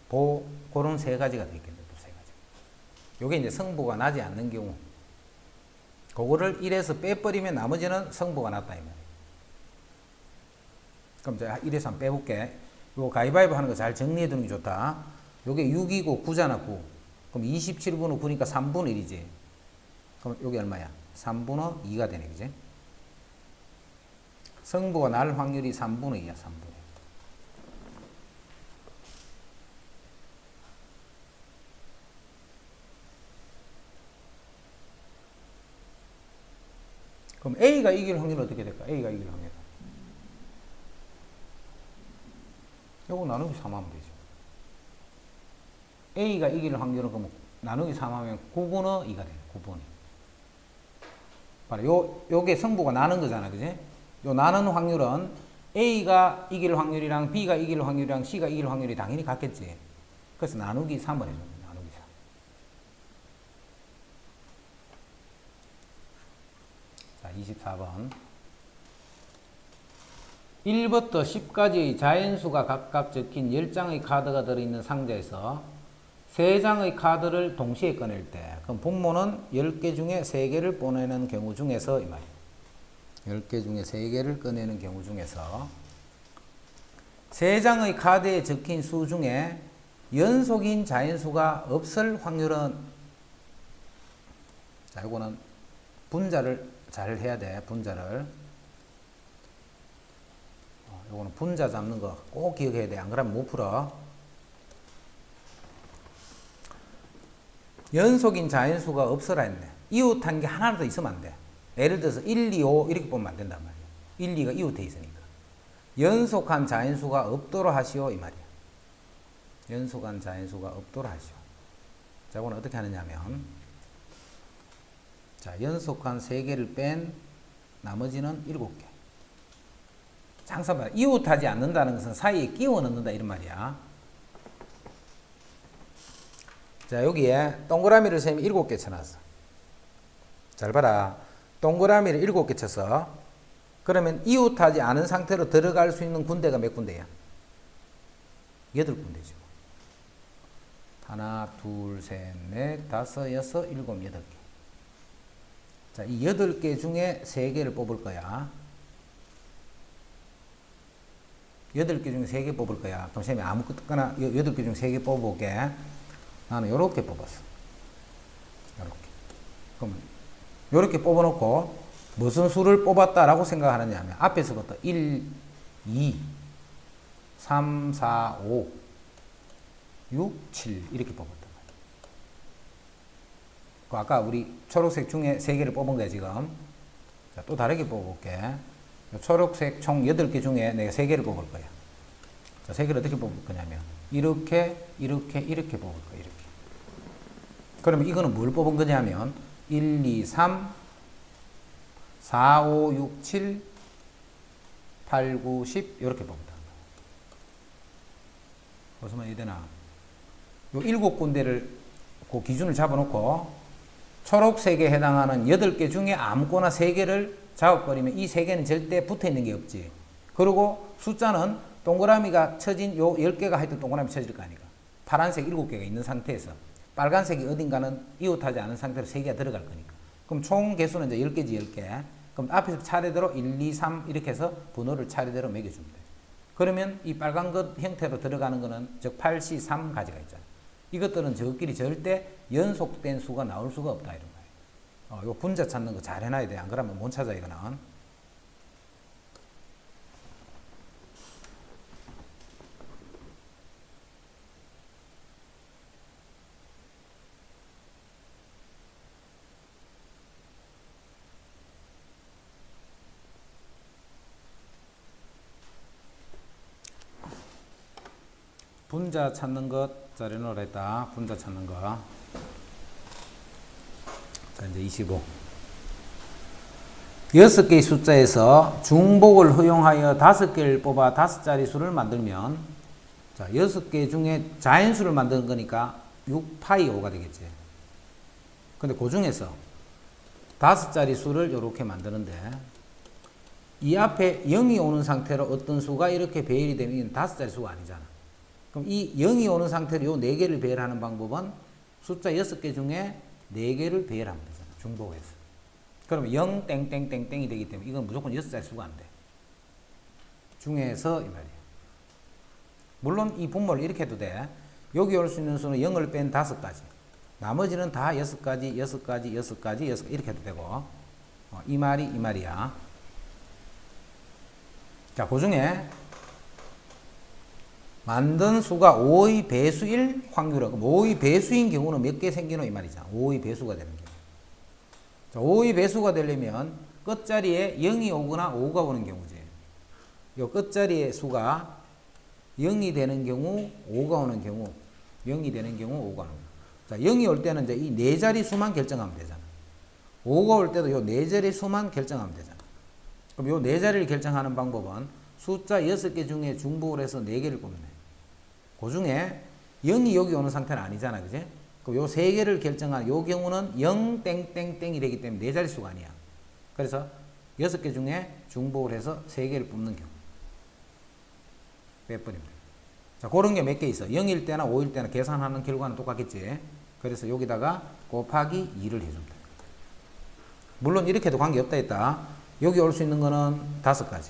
보, 그런 3가지가 되겠네. 또 3가지. 요게 이제 성부가 나지 않는 경우. 그거를 1에서 빼버리면 나머지는 성부가 났다. 이 말이에요. 그럼 제가 1에서 한번 빼볼게. 요 가위바위보 하는 거 잘 정리해 두는 게 좋다. 요게 6이고 9잖아, 9. 그럼 27분의 9니까 3분의 1이지. 그럼 요게 얼마야? 3분의 2가 되네, 그지? 성부가 날 확률이 3분의 2야, 3분의 2. 그럼 A가 이길 확률은 어떻게 될까? A가 이길 확률. 요거 나누기 3하면 되죠. A가 이길 확률은 그럼 나누기 3하면 9분의 2가 돼요. 9분의 2. 봐라. 요게 성부가 나는 거잖아. 그지? 요 나는 확률은 A가 이길 확률이랑 B가 이길 확률이랑 C가 이길 확률이 당연히 같겠지. 그래서 나누기 3을 해줍니다. 나누기 3. 자, 24번. 1부터 10까지의 자연수가 각각 적힌 10장의 카드가 들어있는 상자에서 3장의 카드를 동시에 꺼낼 때 그럼 분모는 10개 중에 3개를 꺼내는 경우 중에서 이 말이에요. 10개 중에 3개를 꺼내는 경우 중에서 3장의 카드에 적힌 수 중에 연속인 자연수가 없을 확률은 자, 이거는 분자를 잘 해야 돼. 분자를. 요거는 분자 잡는 거 꼭 기억해야 돼. 안 그러면 못 풀어. 연속인 자연수가 없어라 했네. 이웃한 게 하나라도 있으면 안 돼. 예를 들어서 1, 2, 5 이렇게 보면 안 된단 말이야. 1, 2가 이웃해 있으니까. 연속한 자연수가 없도록 하시오 이 말이야. 연속한 자연수가 없도록 하시오. 자, 이거는 어떻게 하느냐면 자, 연속한 3개를 뺀 나머지는 7개. 장사봐. 이웃하지 않는다는 것은 사이에 끼워 넣는다 이런 말이야. 자, 여기에 동그라미를 세면 7개 쳐놨어. 잘 봐라. 동그라미를 7개 쳐서 그러면 이웃하지 않은 상태로 들어갈 수 있는 군데가 몇 군데야? 8군데죠. 하나, 둘, 셋, 넷, 다섯, 여섯, 일곱, 8개. 자, 이 8개 중에 3개를 뽑을 거야. 8개 중에 3개 뽑을 거야. 그럼 쌤이 아무거나 8개 중에 3개 뽑아볼게. 나는 요렇게 뽑았어. 요렇게. 그러면 요렇게 뽑아놓고 무슨 수를 뽑았다라고 생각하느냐 하면 앞에서부터 1, 2, 3, 4, 5, 6, 7 이렇게 뽑았단 말이야. 그 아까 우리 초록색 중에 3개를 뽑은 거야 지금. 자, 또 다르게 뽑아볼게. 초록색 총 8개 중에 내가 3개를 뽑을 거야. 자, 3개를 어떻게 뽑을 거냐면 이렇게 뽑을 거야. 이렇게. 그러면 이거는 뭘 뽑은 거냐면 1, 2, 3, 4, 5, 6, 7, 8, 9, 10 이렇게 봅니다. 무슨 이되나? 요 7군데를 그 기준을 잡아놓고 초록색에 해당하는 8개 중에 아무거나 3개를 잡아버리면 이 3개는 절대 붙어있는 게 없지. 그리고 숫자는 동그라미가 쳐진 요 10개가 하여튼 동그라미 쳐질 거 아니까. 파란색 7개가 있는 상태에서 빨간색이 어딘가는 이웃하지 않은 상태로 3개가 들어갈 거니까. 그럼 총 개수는 이제 10개지 10개. 그럼 앞에서 차례대로 1, 2, 3 이렇게 해서 번호를 차례대로 매겨주면 돼. 그러면 이 빨간 것 형태로 들어가는 거는 즉 8, C, 3 가지가 있잖아. 이것들은 저끼리 절대 연속된 수가 나올 수가 없다 이런 거예요. 요 분자 찾는 거 잘 해놔야 돼. 안 그러면 못 찾아 이거는. 분자 찾는 것 잘 해놓으라 했다. 분자 찾는 거. 자, 이제 25. 6개의 숫자에서 중복을 허용하여 5개를 뽑아 5자리 수를 만들면, 자, 6개 중에 자연수를 만드는 거니까 6파이 5가 되겠지. 근데 그 중에서 5자리 수를 이렇게 만드는데, 이 앞에 0이 오는 상태로 어떤 수가 이렇게 배열이 되면 5자리 수가 아니잖아. 그럼 이 0이 오는 상태로 요 4개를 배열하는 방법은 숫자 6개 중에 4개를 배열하면 되잖아. 중복해서. 그러면 0 땡땡땡땡이 되기 때문에 이건 무조건 6자리 수가 안 돼. 중에서 이 말이야. 물론 이 분모를 이렇게 해도 돼. 여기 올 수 있는 수는 0을 뺀 5가지. 나머지는 다 6가지, 6가지, 6가지, 6가지 이렇게 해도 되고. 이 말이 이 말이야. 자, 그 중에 만든 수가 5의 배수일 확률은, 5의 배수인 경우는 몇 개 생기노 이 말이잖아. 5의 배수가 되는 경우. 자, 5의 배수가 되려면 끝자리에 0이 오거나 5가 오는 경우지. 요 끝자리의 수가 0이 되는 경우, 5가 오는 경우, 0이 되는 경우, 5가 오는 경우. 자, 0이 올 때는 이제 이 4자리 수만 결정하면 되잖아. 5가 올 때도 요 4자리 수만 결정하면 되잖아. 그럼 요 4자리를 결정하는 방법은 숫자 6개 중에 중복을 해서 4개를 뽑네. 그 중에 0이 여기 오는 상태는 아니잖아. 그지? 그럼 요 3개를 결정한 요 경우는 0 땡땡땡이 되기 때문에 4자리 수가 아니야. 그래서 6개 중에 중복을 해서 3개를 뽑는 경우. 몇 번입니다. 자, 그런 게 몇 개 있어. 0일 때나 5일 때나 계산하는 결과는 똑같겠지. 그래서 여기다가 곱하기 2를 해줍니다. 물론 이렇게도 관계없다 했다. 여기 올 수 있는 거는 5가지.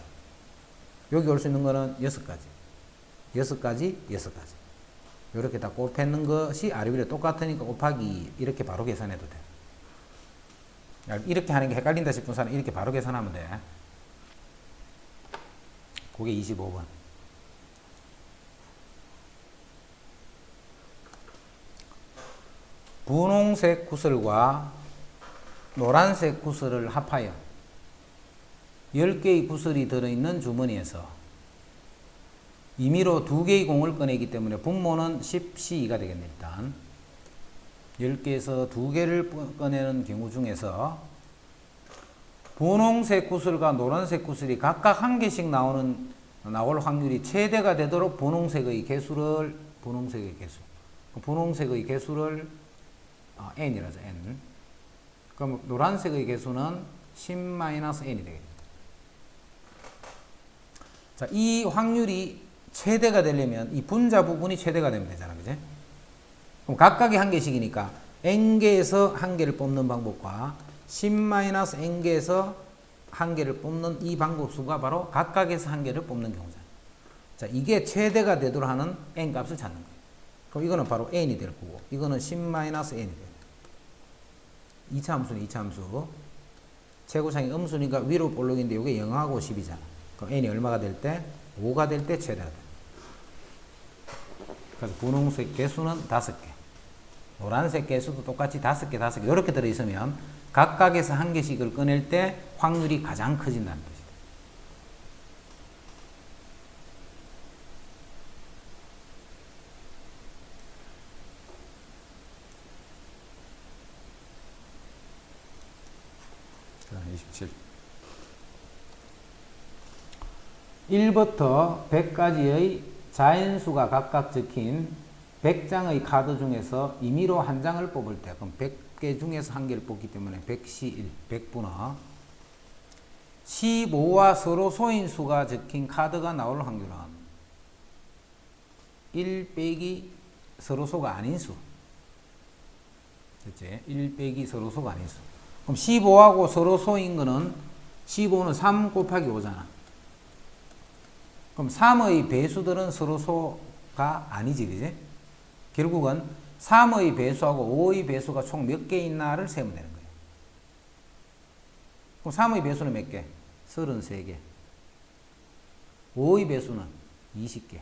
여기 올 수 있는 거는 6가지. 6가지, 6가지. 이렇게 다 곱했는 것이 아래 위로 똑같으니까 곱하기 이렇게 바로 계산해도 돼. 이렇게 하는 게 헷갈린다 싶은 사람 이렇게 바로 계산하면 돼. 그게 25번. 분홍색 구슬과 노란색 구슬을 합하여 10개의 구슬이 들어있는 주머니에서 임의로 2개의 공을 꺼내기 때문에 분모는 10C2가 되겠네. 일단 10개에서 2개를 꺼내는 경우 중에서 분홍색 구슬과 노란색 구슬이 각각 1개씩 나올 확률이 최대가 되도록 분홍색의 개수를 n이라죠. n. 그럼 노란색의 개수는 10-n이 되겠습니다. 자, 이 확률이 최대가 되려면 이 분자 부분이 최대가 되면 되잖아. 그지? 그럼 각각이 1개씩이니까 n개에서 1개를 뽑는 방법과 10-n개에서 1개를 뽑는 이 방법 수가 바로 각각에서 1개를 뽑는 경우잖아. 자, 이게 최대가 되도록 하는 n 값을 찾는 거예요. 그럼 이거는 바로 n이 될 거고 이거는 10-n이 돼요. 2차 함수는 2차 함수. 최고차이 음수니까 위로 볼록인데 이게 0하고 10이잖아. 그럼 n이 얼마가 될 때? 5가 될 때 최대가 돼. 그래서 분홍색 개수는 5개. 노란색 개수도 똑같이 5개 이렇게 들어있으면 각각에서 1개씩을 꺼낼 때 확률이 가장 커진다는 뜻이다. 자, 27. 1부터 100까지의 자연수가 각각 적힌 100장의 카드 중에서 임의로 한 장을 뽑을 때, 그럼 100개 중에서 한 개를 뽑기 때문에 100시 1, 100분의 15와 서로 소인수가 적힌 카드가 나올 확률은 1 빼기 서로소가 아닌 수. 됐지? 1 빼기 서로소가 아닌 수. 그럼 15하고 서로소인 거는 15는 3 곱하기 5잖아. 그럼 3의 배수들은 서로소가 아니지, 그지? 결국은 3의 배수하고 5의 배수가 총 몇 개 있나를 세면 되는 거예요. 그럼 3의 배수는 몇 개? 33개. 5의 배수는 20개.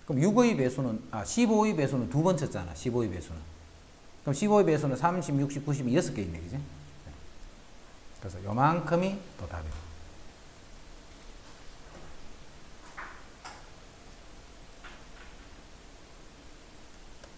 그럼 6의 배수는, 15의 배수는 두 번 쳤잖아, 15의 배수는. 그럼 15의 배수는 30, 60, 90이 6개 있네, 그지? 그래서 요만큼이 또 답입니다.